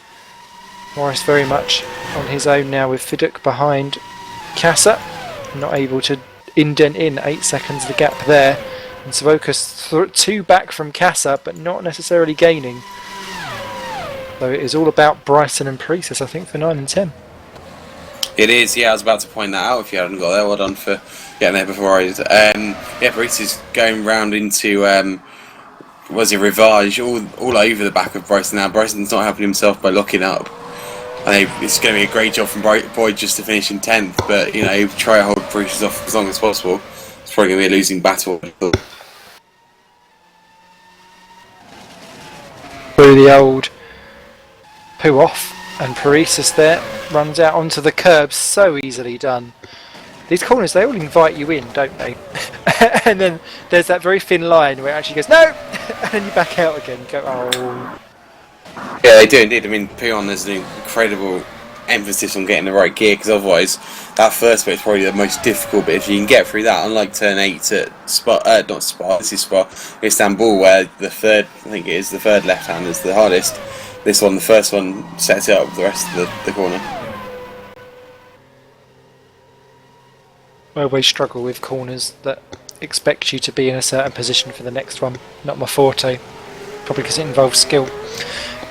Speaker 1: Morris very much on his own now with Fiddick behind Casa. Not able to indent in 8 seconds the gap there. And Suokas 2 back from Casa, but not necessarily gaining. So it is all about Bryson and Paresis, I think, for 9 and 10.
Speaker 2: It is, yeah, I was about to point that out if you hadn't got there. Well done for getting there before I did. Paresis going round into Rivage all over the back of Bryson now. Bryson's not helping himself by locking up. I think it's going to be a great job from Boyd just to finish in 10th, but try to hold Paresis off as long as possible. It's probably going to be a losing battle.
Speaker 1: Through the old poo off, and Paresis there runs out onto the curb. So easily done. These corners, they all invite you in, don't they? And then there's that very thin line where it actually goes, no! And then you back out again. You go, oh.
Speaker 2: Yeah, they do indeed. I mean, Pion has an incredible emphasis on getting the right gear, because otherwise that first bit is probably the most difficult bit. If you can get through that, unlike turn 8 at Istanbul, where the third left hand is the hardest. This one, the first one, sets it up with the rest of the corner.
Speaker 1: I always struggle with corners that expect you to be in a certain position for the next one. Not my forte, probably because it involves skill.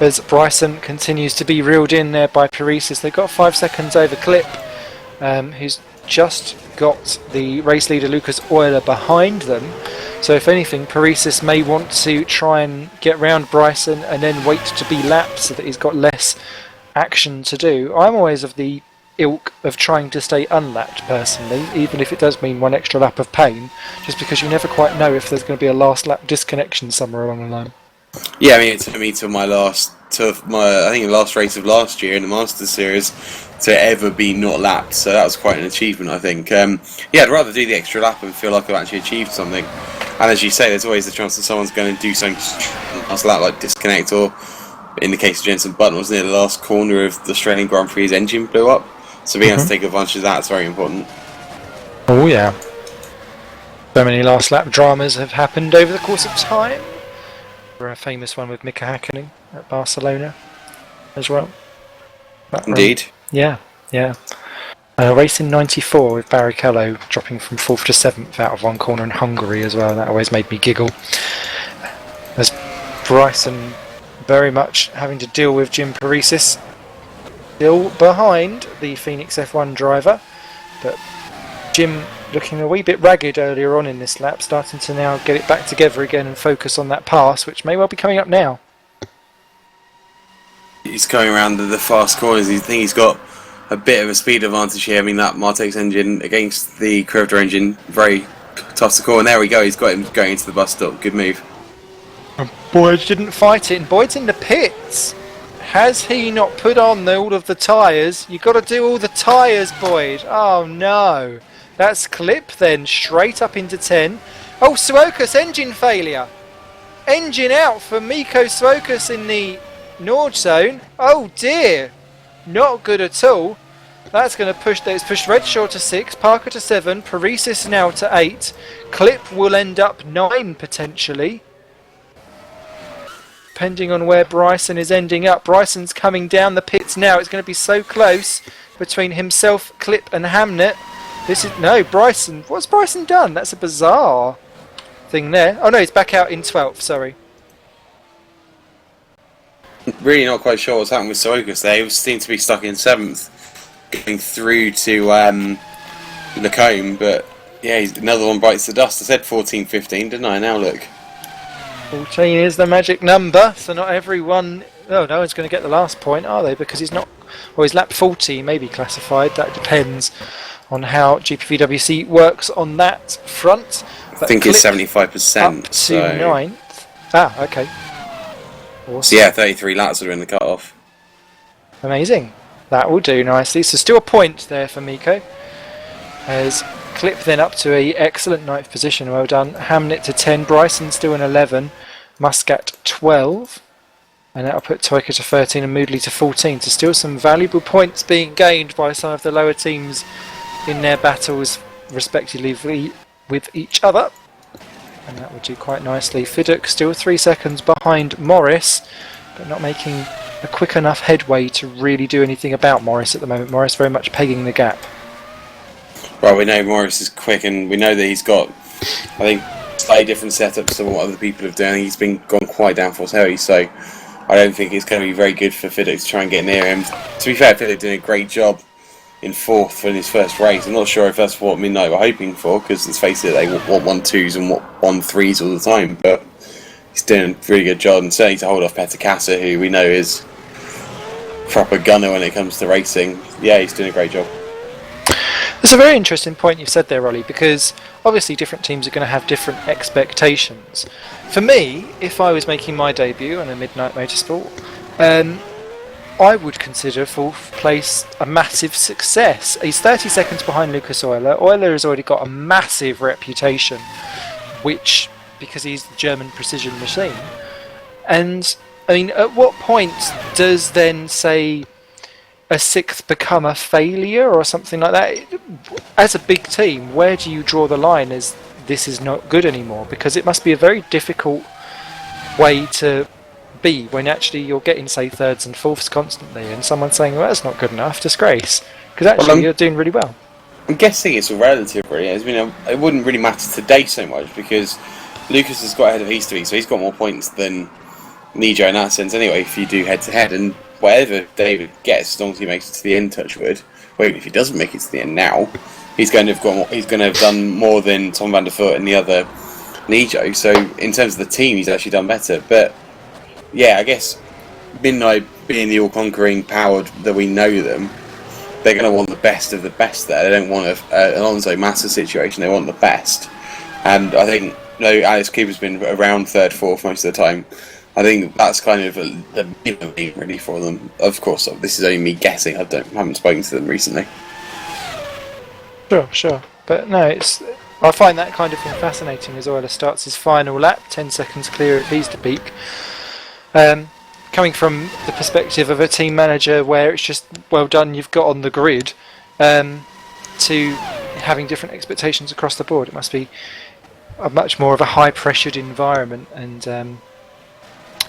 Speaker 1: as Bryson continues to be reeled in there by Paresis. They've got 5 seconds over Clip, who's just got the race leader Lucas Euler behind them. So if anything, Paresis may want to try and get round Bryson and then wait to be lapped so that he's got less action to do. I'm always of the ilk of trying to stay unlapped personally, even if it does mean one extra lap of pain, just because you never quite know if there's going to be a last lap disconnection somewhere along the line.
Speaker 2: Yeah, I mean, it took me to my last race of last year in the Masters Series to ever be not lapped, so that was quite an achievement, I think. Yeah, I'd rather do the extra lap and feel like I've actually achieved something. And as you say, there's always the chance that someone's going to do something last lap, like disconnect, or in the case of Jenson Button, was near the last corner of the Australian Grand Prix, his engine blew up. So being able to take advantage of that is very important.
Speaker 1: Oh yeah. So many last lap dramas have happened over the course of time. A famous one with Mika Hakkinen at Barcelona as well.
Speaker 2: Indeed.
Speaker 1: Yeah. A race in '94 with Barrichello dropping from 4th to 7th out of one corner in Hungary as well. That always made me giggle. As Bryson very much having to deal with Jim Paresis, still behind the Phoenix F1 driver, but Jim looking a wee bit ragged earlier on in this lap, starting to now get it back together again and focus on that pass, which may well be coming up now.
Speaker 2: He's going around the fast corners. I think he's got a bit of a speed advantage here. I mean, that Martex engine against the Crafter engine, very tough to call. And there we go, he's got him going into the bus stop. Good move.
Speaker 1: Boyd didn't fight it, and Boyd's in the pits. Has he not put on all of the tyres? You've got to do all the tyres, Boyd. Oh no. That's Clip then, straight up into 10. Oh, Swokas, engine failure. Engine out for Mikko Swokas in the Nord zone. Oh dear. Not good at all. That's going to push, it's pushed Redshaw to 6, Parker to 7, Paresis now to 8. Clip will end up 9 potentially, depending on where Bryson is ending up. Bryson's coming down the pits now. It's going to be so close between himself, Clip and Hamnet. Bryson. What's Bryson done? That's a bizarre thing there. Oh no, he's back out in 12th, sorry.
Speaker 2: Really not quite sure what's happened with Swokas there. He seemed to be stuck in 7th, going through to Lacombe, but yeah, another one bites the dust. I said 14, 15, didn't I? Now look.
Speaker 1: 14 is the magic number, so not everyone... Oh, no one's going to get the last point, are they? Because he's not... Well, he's lap 40, maybe classified. That depends on how GPVWC works on that front.
Speaker 2: I think it's 75%.
Speaker 1: Up to 9th. Ah, okay. Awesome.
Speaker 2: So yeah, 33 laps are in the cut-off.
Speaker 1: Amazing. That will do nicely. So still a point there for Mikko. As Clip then up to a excellent 9th position. Well done. Hamnet to 10. Bryson still in 11. Muscat 12. And that'll put Toyka to 13 and Moodley to 14. So still some valuable points being gained by some of the lower teams in their battles respectively with each other. And that would do quite nicely. Fiduk still 3 seconds behind Morris, but not making a quick enough headway to really do anything about Morris at the moment. Morris very much pegging the gap.
Speaker 2: Well, we know Morris is quick, and we know that he's got, I think, slightly different setups to what other people have done. He's gone quite downforce heavy, so I don't think it's going to be very good for Fiduk to try and get near him. To be fair, Fiduk did a great job in 4th in his first race. I'm not sure if that's what Midnight were hoping for, because let's face it, they want 1-2s and 1-3s all the time, but he's doing a really good job, and certainly to hold off Petter Kassa, who we know is proper gunner when it comes to racing. Yeah, he's doing a great job.
Speaker 1: It's a very interesting point you've said there, Ollie, because obviously different teams are going to have different expectations. For me, if I was making my debut on a Midnight Motorsport, I would consider 4th place a massive success. He's 30 seconds behind Lucas Euler. Euler has already got a massive reputation, which, because he's the German precision machine. And, I mean, at what point does then, say, a 6th become a failure or something like that? As a big team, where do you draw the line as this is not good anymore? Because it must be a very difficult way to be when actually you're getting, say, 3rds and 4ths constantly, and someone's saying, well, that's not good enough, disgrace. Because actually you're doing really well.
Speaker 2: I'm guessing it's a relative, really. I mean, it wouldn't really matter today so much, because Lucas has got ahead of Easterby, so he's got more points than Nijo in that sense anyway, if you do head-to-head, and whatever David gets, as long as he makes it to the end, touch wood, or even if he doesn't make it to the end now, he's going to have done more than Tom van der Voort and the other Nijo, so in terms of the team, he's actually done better. But yeah, I guess Midnight being the all-conquering power that we know them, they're going to want the best of the best there. They don't want an Alonso Massa situation, they want the best. And I think, Alex Cooper's been around third, fourth most of the time. I think that's kind of the minimum really for them. Of course, this is only me guessing. I haven't spoken to them recently.
Speaker 1: Sure. But no, I find that kind of thing fascinating as Euler starts his final lap, 10 seconds clear of He's to Peak. Coming from the perspective of a team manager where it's just, well done, you've got on the grid, to having different expectations across the board. It must be a much more of a high-pressured environment, and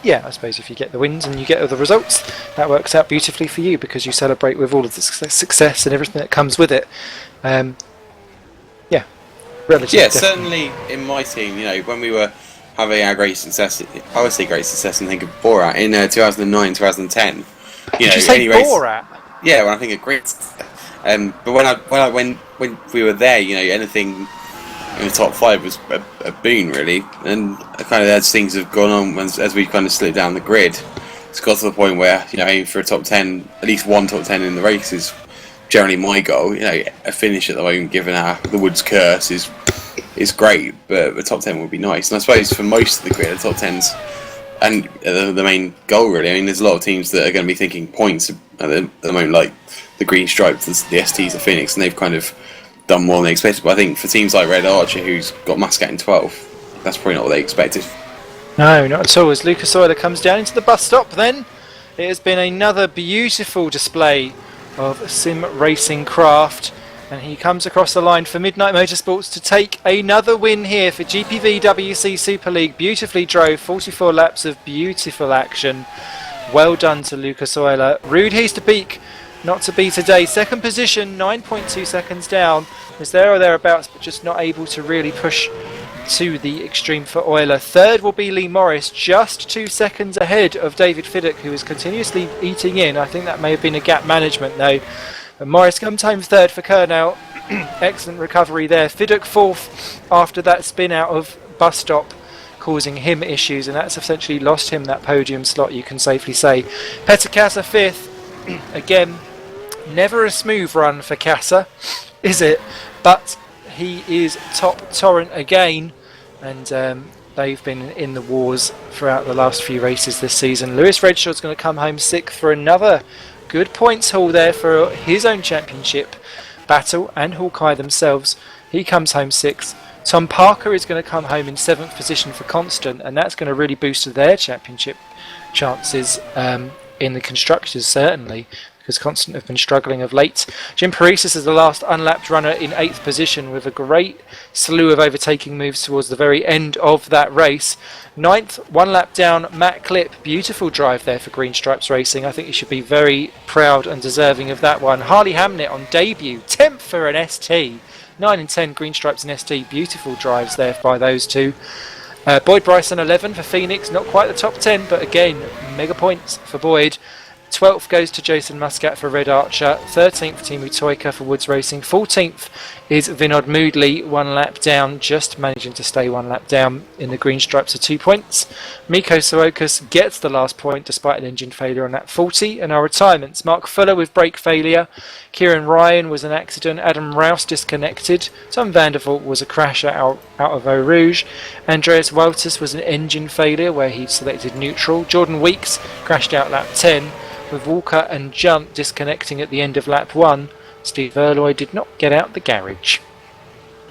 Speaker 1: yeah, I suppose if you get the wins and you get all the results, that works out beautifully for you because you celebrate with all of the success and everything that comes with it. Yeah, relatively.
Speaker 2: Yeah,
Speaker 1: definitely.
Speaker 2: certainly in my team, when we were having our great success, I would say great success and think of Borat in 2009, 2010.
Speaker 1: Did you say Borat?
Speaker 2: Yeah, when I think of great success. But when we were there, anything in the top 5 was a boon, really. And kind of as things have gone on, as we kind of slipped down the grid, it's got to the point where, aiming for a top 10, at least one top 10 in the race is generally my goal. A finish at the moment, given the Woods curse, is great, but the top 10 would be nice. And I suppose for most of the grid, the top 10's and the main goal, really. I mean, there's a lot of teams that are going to be thinking points at the moment, like the Green Stripes, the STs, the Phoenix, and they've kind of done more than they expected. But I think for teams like Red Archer, who's got Muscat in 12th, that's probably not what they expected.
Speaker 1: No, not at all. As Lucas Euler comes down into the bus stop, then it has been another beautiful display of sim racing craft, and he comes across the line for Midnight Motorsports to take another win here for GPVWC Super League. Beautifully drove, 44 laps of beautiful action. Well done to Lucas Euler. Rude He's to Peak, not to be today. Second position, 9.2 seconds down. Was there or thereabouts, but just not able to really push to the extreme for Euler. Third will be Lee Morris, just 2 seconds ahead of David Fiddick, who is continuously eating in. I think that may have been a gap management though. But Morris comes home third for Kernel. Excellent recovery there. Fiddick fourth after that spin out of bus stop, causing him issues, and that's essentially lost him that podium slot, you can safely say. Petter Kassa fifth. Again, never a smooth run for Kassa, is it? But he is top torrent again, and they've been in the wars throughout the last few races this season. Lewis Redshaw's going to come home sixth for another good points haul there for his own championship battle, and Hawkeye themselves. He comes home sixth. Tom Parker is going to come home in 7th position for Constant, and that's going to really boost their championship chances in the constructors, certainly, because Constant have been struggling of late. Jim Paresis is the last unlapped runner in 8th position with a great slew of overtaking moves towards the very end of that race. 9th, 1 lap down, Matt Clipp. Beautiful drive there for Green Stripes Racing. I think you should be very proud and deserving of that one. Harley Hamnet on debut, 10th for an ST. 9 and 10 Green Stripes and ST. Beautiful drives there by those two. Boyd Bryson 11 for Phoenix. Not quite the top 10, but again, mega points for Boyd. 12th goes to Jason Muscat for Red Archer. 13th, Timu Toika for Woods Racing. 14th is Vinod Moodley, 1 lap down, just managing to stay 1 lap down in the Green Stripes of 2 points. Miko Sorokas gets the last point despite an engine failure on lap 40. And our retirements: Mark Fuller with brake failure. Kieran Ryan was an accident. Adam Rouse disconnected. Tom Vandervoort was a crasher out of Eau Rouge. Andreas Walters was an engine failure where he selected neutral. Jordan Weeks crashed out lap 10. With Walker and Junt disconnecting at the end of lap 1, Steve Erloy did not get out the garage.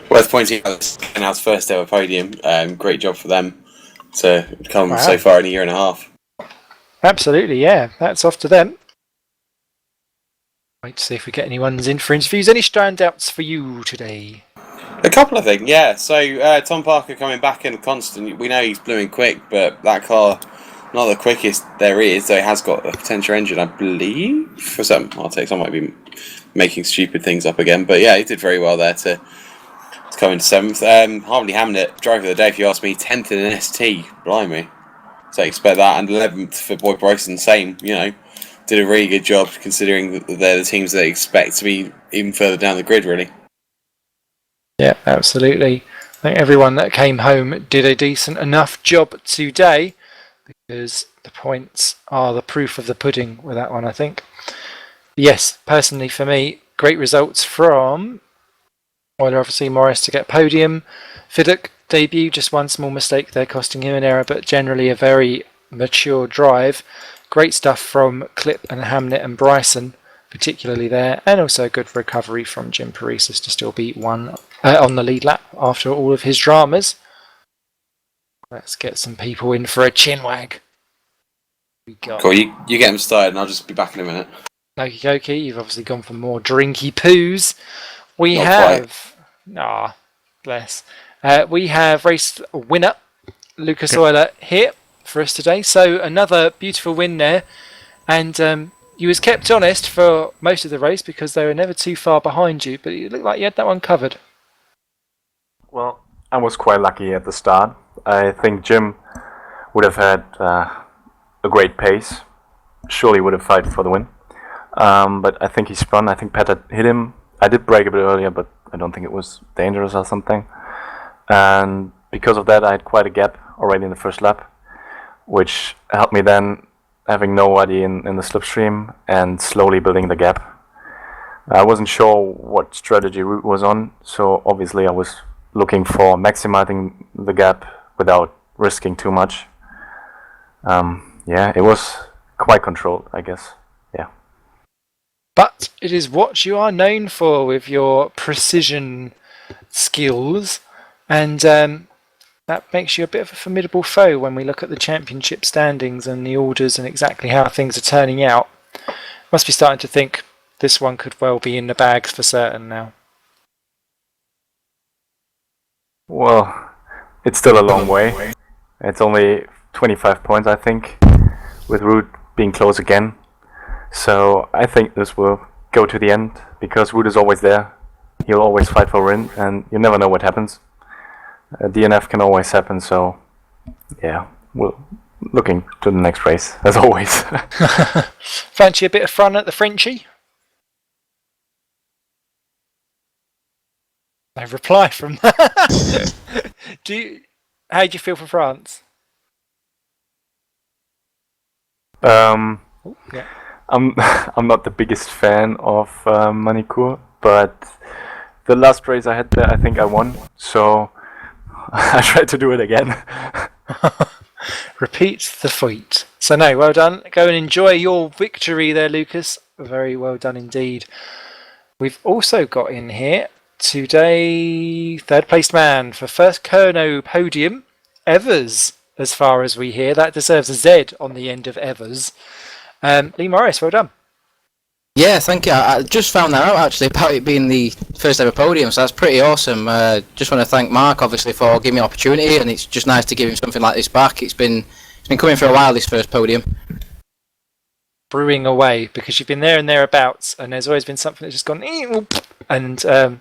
Speaker 2: Worth pointing out, Kenhouse first ever podium. Great job for them to come so far in a year and a half.
Speaker 1: Absolutely, yeah. That's off to them. Wait to see if we get anyone's in for interviews. Any standouts for you today?
Speaker 2: A couple of things, yeah. So Tom Parker coming back in constant. We know he's blooming quick, but that car, not the quickest there is, so it has got a potential engine, I believe. For some, I might be making stupid things up again, but yeah, he did very well there to come into 7th. Harley Hamnet, driver of the day, if you ask me, 10th in an ST, blimey. So expect that. And 11th for Boyd Bryson, same, did a really good job considering that they're the teams they expect to be even further down the grid, really.
Speaker 1: Yeah, absolutely. I think everyone that came home did a decent enough job today, because the points are the proof of the pudding with that one, I think. Yes, personally for me, great results from Euler, obviously Morris to get podium. Fiddick debut, just one small mistake there costing him an error, but generally a very mature drive. Great stuff from Clip and Hamnet and Bryson, particularly there, and also a good recovery from Jim Paresis to still beat one on the lead lap after all of his dramas. Let's get some people in for a chin wag.
Speaker 2: Cool, you get them started and I'll just be back in a minute.
Speaker 1: Okie dokie, you've obviously gone for more drinky poos. We
Speaker 2: Not
Speaker 1: have... bless. We have race winner, Lucas Euler, here for us today. So another beautiful win there. And you was kept honest for most of the race because they were never too far behind you. But it looked like you had that one covered.
Speaker 5: Well, I was quite lucky at the start. I think Jim would have had a great pace. Surely would have fight for the win. But I think he spun. I think Pat had hit him. I did brake a bit earlier, but I don't think it was dangerous or something. And because of that, I had quite a gap already in the first lap, which helped me then having nobody in the slipstream and slowly building the gap. I wasn't sure what strategy Root was on, so obviously I was looking for maximizing the gap without risking too much. It was quite controlled, I guess. Yeah.
Speaker 1: But it is what you are known for with your precision skills, and that makes you a bit of a formidable foe when we look at the championship standings and the orders and exactly how things are turning out. Must be starting to think this one could well be in the bags for certain now.
Speaker 5: Well, it's still a long way. It's only 25 points, I think, with Root being close again. So I think this will go to the end, because Root is always there. He'll always fight for win, and you never know what happens. DNF can always happen, so yeah, we're looking to the next race, as always.
Speaker 1: Fancy a bit of fun at the Frenchie? No reply from that. How do you feel for France? Yeah.
Speaker 5: I'm not the biggest fan of Manicourt, but the last race I had there, I think I won, so I tried to do it again.
Speaker 1: Repeat the feat. So no, well done. Go and enjoy your victory there, Lucas. Very well done indeed. We've also got in here today third placed man for first Kerno podium, Evers, as far as we hear. That deserves a Z on the end of Evers. Lee Morris, well done.
Speaker 6: Yeah, thank you. I just found that out actually about it being the first ever podium, so that's pretty awesome. Just want to thank Mark obviously for giving me the opportunity, and it's just nice to give him something like this back. It's been coming for a while, this first podium.
Speaker 1: Brewing away, because you've been there and thereabouts, and there's always been something that's just gone, and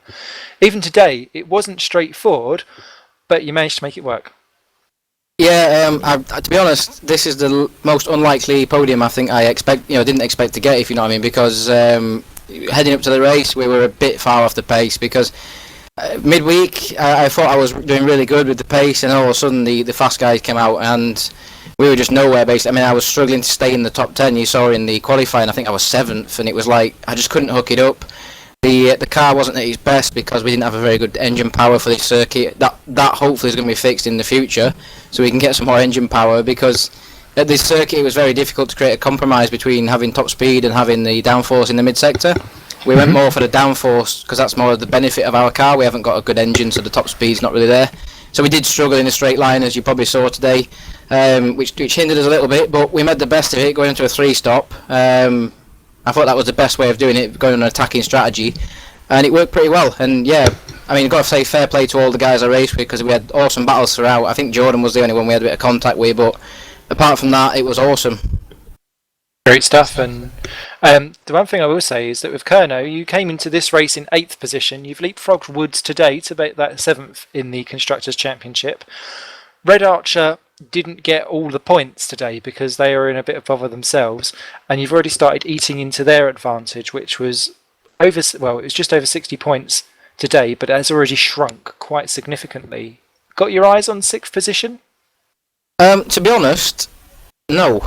Speaker 1: even today it wasn't straightforward, but you managed to make it work.
Speaker 6: Yeah, to be honest, this is the most unlikely podium I think I didn't expect to get, if you know what I mean, because heading up to the race we were a bit far off the pace, because midweek I thought I was doing really good with the pace, and all of a sudden the fast guys came out and we were just nowhere basically. I mean, I was struggling to stay in the top 10. You saw in the qualifying, I think I was 7th, and it was like I just couldn't hook it up. The car wasn't at its best because we didn't have a very good engine power for this circuit. That hopefully is going to be fixed in the future, so we can get some more engine power, because at this circuit it was very difficult to create a compromise between having top speed and having the downforce in the mid-sector. We went more for the downforce because that's more of the benefit of our car. We haven't got a good engine, so the top speed's not really there. So we did struggle in a straight line, as you probably saw today, which hindered us a little bit, but we made the best of it, going into a 3-stop. I thought that was the best way of doing it, going on an attacking strategy, and it worked pretty well. And yeah, I mean, I've got to say fair play to all the guys I raced with, because we had awesome battles throughout. I think Jordan was the only one we had a bit of contact with, but apart from that, it was awesome.
Speaker 1: Great stuff. And the one thing I will say is that with Kerno, you came into this race in 8th position. You've leapfrogged Woods today to make that 7th in the Constructors' Championship. Red Archer didn't get all the points today because they were in a bit of bother themselves, and you've already started eating into their advantage, which was it was just over 60 points today, but it has already shrunk quite significantly. Got your eyes on 6th position?
Speaker 6: To be honest, no.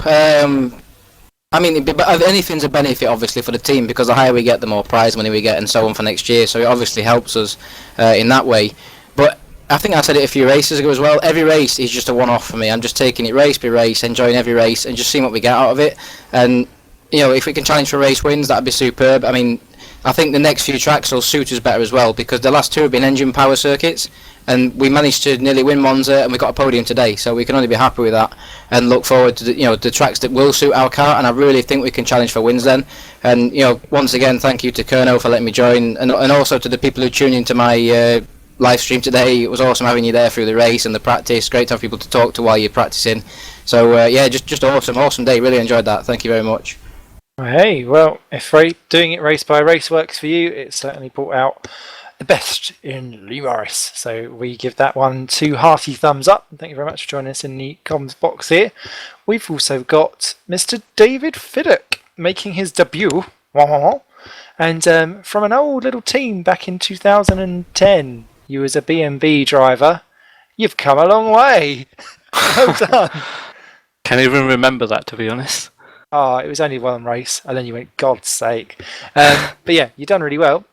Speaker 6: I mean, anything's a benefit, obviously, for the team, because the higher we get, the more prize money we get, and so on for next year. So it obviously helps us in that way. But I think I said it a few races ago as well. Every race is just a one-off for me. I'm just taking it race by race, enjoying every race, and just seeing what we get out of it. And if we can challenge for race wins, that'd be superb. I mean, I think the next few tracks will suit us better as well, because the last 2 have been engine power circuits, and we managed to nearly win Monza, and we got a podium today, so we can only be happy with that and look forward to the tracks that will suit our car. And I really think we can challenge for wins then. And once again, thank you to Kerno for letting me join, and also to the people who tuned into my live stream today. It was awesome having you there through the race and the practice. Great to have people to talk to while you're practicing. So just awesome day. Really enjoyed that. Thank you very much.
Speaker 1: Hey, well, if doing it race by race works for you, it certainly brought out the best in Lee Morris. So we give that one 2 hearty thumbs up. Thank you very much for joining us in the comms box here. We've also got Mr. David Fiddock making his debut. And from an old little team back in 2010, you was a B&B driver. You've come a long way. Well done.
Speaker 7: Can't even remember that, to be honest.
Speaker 1: Oh, it was only one race, and then you went, God's sake. But yeah, you've done really well.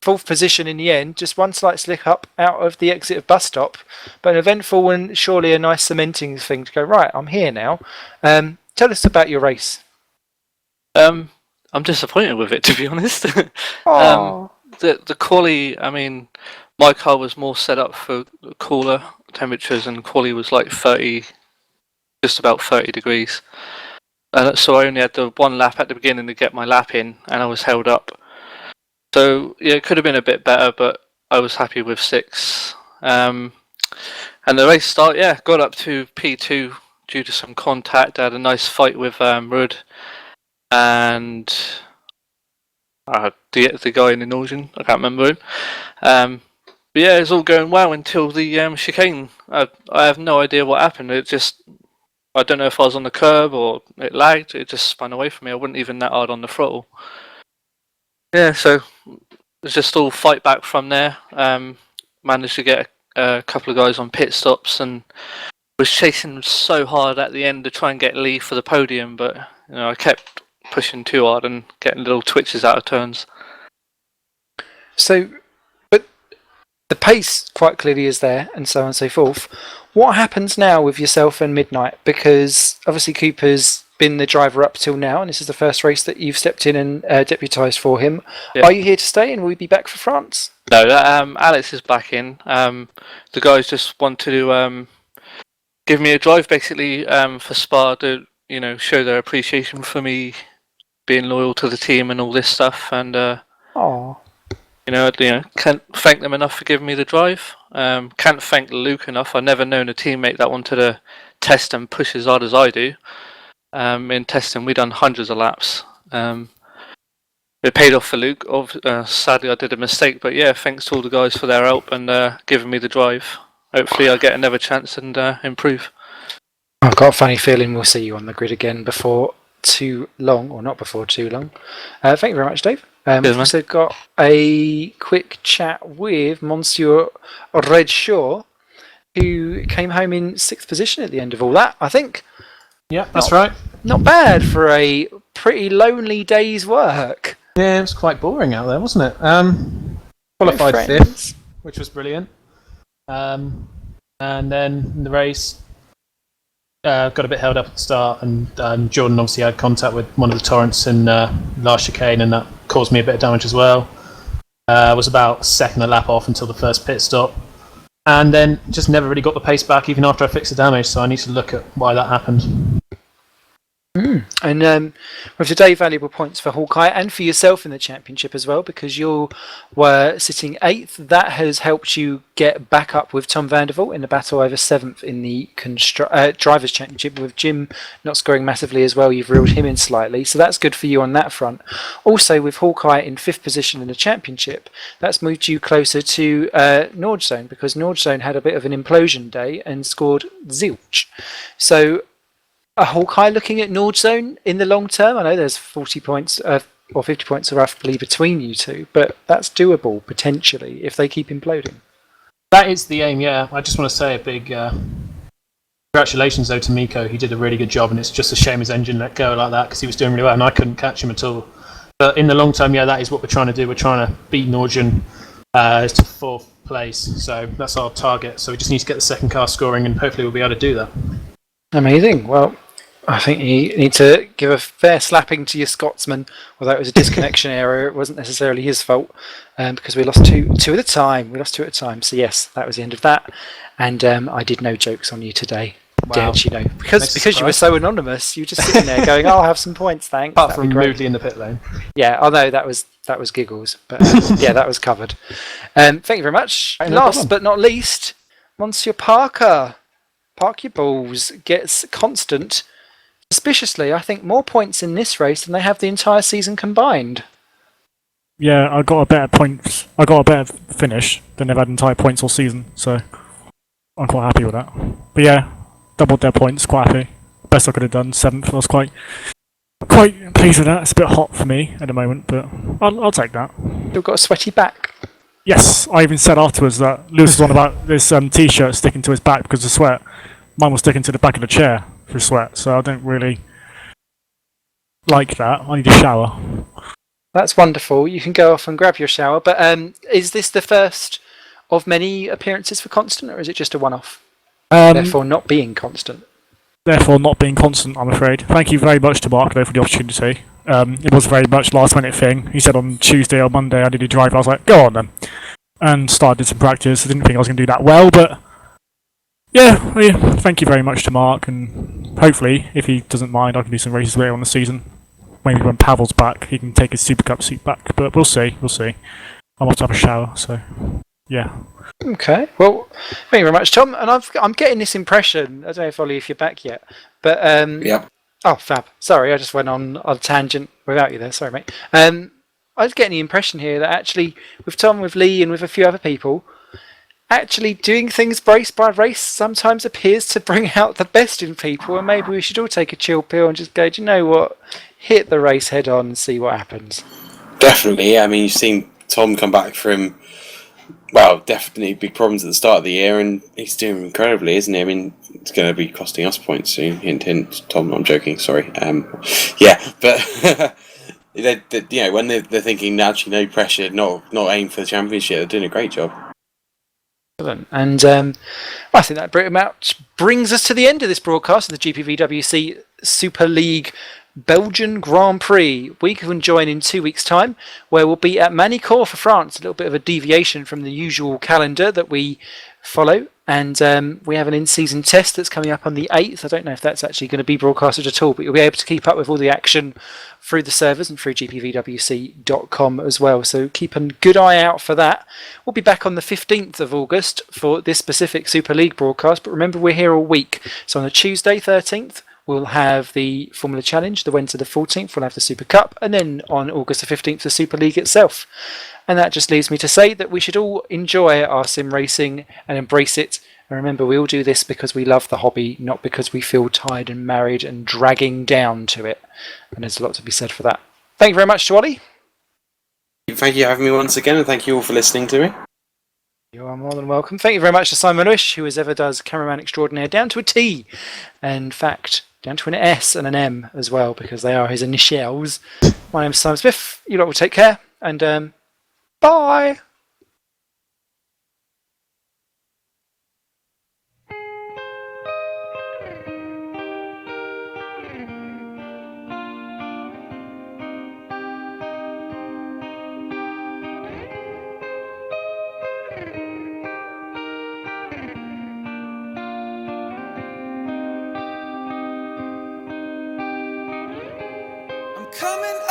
Speaker 1: 4th position in the end, just one slight slick up out of the exit of bus stop, but an eventful and surely a nice cementing thing to go, right, I'm here now. Tell us about your race.
Speaker 7: I'm disappointed with it, to be honest. The quali, I mean, my car was more set up for cooler temperatures, and quali was like 30, just about 30 degrees. So I only had the 1 lap at the beginning to get my lap in, and I was held up. So yeah, it could have been a bit better, but I was happy with 6. And the race start, got up to P2 due to some contact. I had a nice fight with Rudd and the guy in the Norwegian. I can't remember him. But yeah, it was all going well until the chicane. I have no idea what happened. I don't know if I was on the curb or it lagged. It just spun away from me. I wasn't even that hard on the throttle. Yeah, so it was just all fight back from there. Managed to get a couple of guys on pit stops and was chasing so hard at the end to try and get Lee for the podium, but I kept pushing too hard and getting little twitches out of turns.
Speaker 1: So, but the pace quite clearly is there, and so on and so forth. What happens now with yourself and Midnight? Because obviously Cooper's been the driver up till now, and this is the first race that you've stepped in and deputised for him. Yeah. Are you here to stay, and will you be back for France?
Speaker 7: No, Alex is back in. The guys just want to give me a drive, basically, for Spa to show their appreciation for me being loyal to the team and all this stuff, and can't thank them enough for giving me the drive. Can't thank Luke enough. I've never known a teammate that wanted to test and push as hard as I do. In testing, we done hundreds of laps. It paid off for Luke. Sadly, I did a mistake, but yeah, thanks to all the guys for their help and giving me the drive. Hopefully, I get another chance and improve.
Speaker 1: I've got a funny feeling we'll see you on the grid again before too long, or not before too long. Thank you very much, Dave. We've also got a quick chat with Monsieur Red Shaw, who came home in 6th position at the end of all that, I think.
Speaker 8: Yeah, that's right.
Speaker 1: Not bad for a pretty lonely day's work.
Speaker 8: Yeah, it was quite boring out there, wasn't it? Qualified 5th, which was brilliant. And then in the race, got a bit held up at the start, and Jordan obviously had contact with one of the torrents in last chicane, and that caused me a bit of damage as well. Was about second a lap off until the first pit stop, and then just never really got the pace back even after I fixed the damage, so I need to look at why that happened.
Speaker 1: And with today, valuable points for Hawkeye and for yourself in the championship as well, because you were sitting 8th. That has helped you get back up with Tom Vandervoort in the battle over 7th in the Drivers' Championship, with Jim not scoring massively as well. You've reeled him in slightly, so that's good for you on that front. Also, with Hawkeye in 5th position in the championship, that's moved you closer to Nordzone, because Nordzone had a bit of an implosion day and scored zilch. So a Hawkeye looking at Nordzone in the long term? I know there's 40 points or 50 points roughly between you two, but that's doable potentially if they keep imploding.
Speaker 8: That is the aim, yeah. I just want to say a big congratulations though to Miko. He did a really good job, and it's just a shame his engine let go like that because he was doing really well and I couldn't catch him at all. But in the long term, yeah, that is what we're trying to do. We're trying to beat Nordzone to 4th place, so that's our target. So we just need to get the second car scoring, and hopefully we'll be able to do that.
Speaker 1: Amazing. Well, I think you need to give a fair slapping to your Scotsman, although it was a disconnection error. It wasn't necessarily his fault, because we lost two at a time. We lost 2 at a time. So yes, that was the end of that. And I did no jokes on you today.
Speaker 8: Wow.
Speaker 1: Dared you know, because you were so anonymous, you were just sitting there going, "Oh, I'll have some points, thanks."
Speaker 8: Apart from rudely in the pit lane.
Speaker 1: Yeah, although that was giggles, but yeah, that was covered. Thank you very much.
Speaker 8: No
Speaker 1: Last
Speaker 8: problem.
Speaker 1: but not least, Monsieur Parker. Park your balls gets constant. Suspiciously, I think more points in this race than they have the entire season combined.
Speaker 9: Yeah, I got a better points. I got a better finish than they've had entire points all season, so I'm quite happy with that. But yeah, doubled their points, quite happy. Best I could have done, 7th. I was quite pleased with that. It's a bit hot for me at the moment, but I'll take that.
Speaker 1: You've got a sweaty back.
Speaker 9: Yes, I even said afterwards that Lewis was on about this t-shirt sticking to his back because of sweat. Mine was sticking to the back of the chair for sweat, so I don't really like that. I need a shower.
Speaker 1: That's wonderful. You can go off and grab your shower. But is this the first of many appearances for Constant, or is it just a one-off? Therefore, not being constant.
Speaker 9: Therefore, not being constant, I'm afraid. Thank you very much to Mark, though, for the opportunity. It was very much last-minute thing. He said on Tuesday or Monday I did a drive. I was like, go on then. And started some practice. I didn't think I was going to do that well, but yeah, thank you very much to Mark, and hopefully, if he doesn't mind, I can do some races later on the season. Maybe when Pavel's back, he can take his Super Cup seat back, but we'll see. I'll have to have a shower, so yeah.
Speaker 1: Okay, well, thank you very much, Tom. And I'm getting this impression, I don't know if Ollie, if you're back yet, but
Speaker 2: Yeah.
Speaker 1: Oh, fab. Sorry, I just went on a tangent without you there. Sorry, mate. I was getting the impression here that actually, with Tom, with Lee, and with a few other people, actually doing things race by race sometimes appears to bring out the best in people, and maybe we should all take a chill pill and just go, do you know what? Hit the race head on and see what happens.
Speaker 2: Definitely. I mean, you've seen Tom come back from, well, definitely big problems at the start of the year, and he's doing incredibly, isn't he? I mean, it's going to be costing us points soon. Hint, hint. Tom, I'm joking. Sorry. Yeah, but you know, when they're thinking actually no pressure, not aim for the championship, they're doing a great job.
Speaker 1: And I think that pretty much brings us to the end of this broadcast of the GPVWC Superleague Belgian Grand Prix. We can join in 2 weeks' time, where we'll be at Manicourt for France, a little bit of a deviation from the usual calendar that we follow. And we have an in-season test that's coming up on the 8th. I don't know if that's actually going to be broadcasted at all, but you'll be able to keep up with all the action through the servers and through gpvwc.com as well. So keep a good eye out for that. We'll be back on the 15th of August for this specific Super League broadcast, but remember we're here all week. So on the Tuesday 13th, we'll have the Formula Challenge. The Wednesday the 14th, we'll have the Super Cup. And then on August the 15th, the Super League itself. And that just leaves me to say that we should all enjoy our sim racing and embrace it. And remember, we all do this because we love the hobby, not because we feel tired and married and dragging down to it. And there's a lot to be said for that. Thank you very much to Ollie.
Speaker 2: Thank you for having me once again, and thank you all for listening to me.
Speaker 1: You are more than welcome. Thank you very much to Simon Lewis, who as ever does cameraman extraordinaire down to a T. In fact, down to an S and an M as well, because they are his initials. My name's Simon Smith. You lot will take care, and bye!
Speaker 10: coming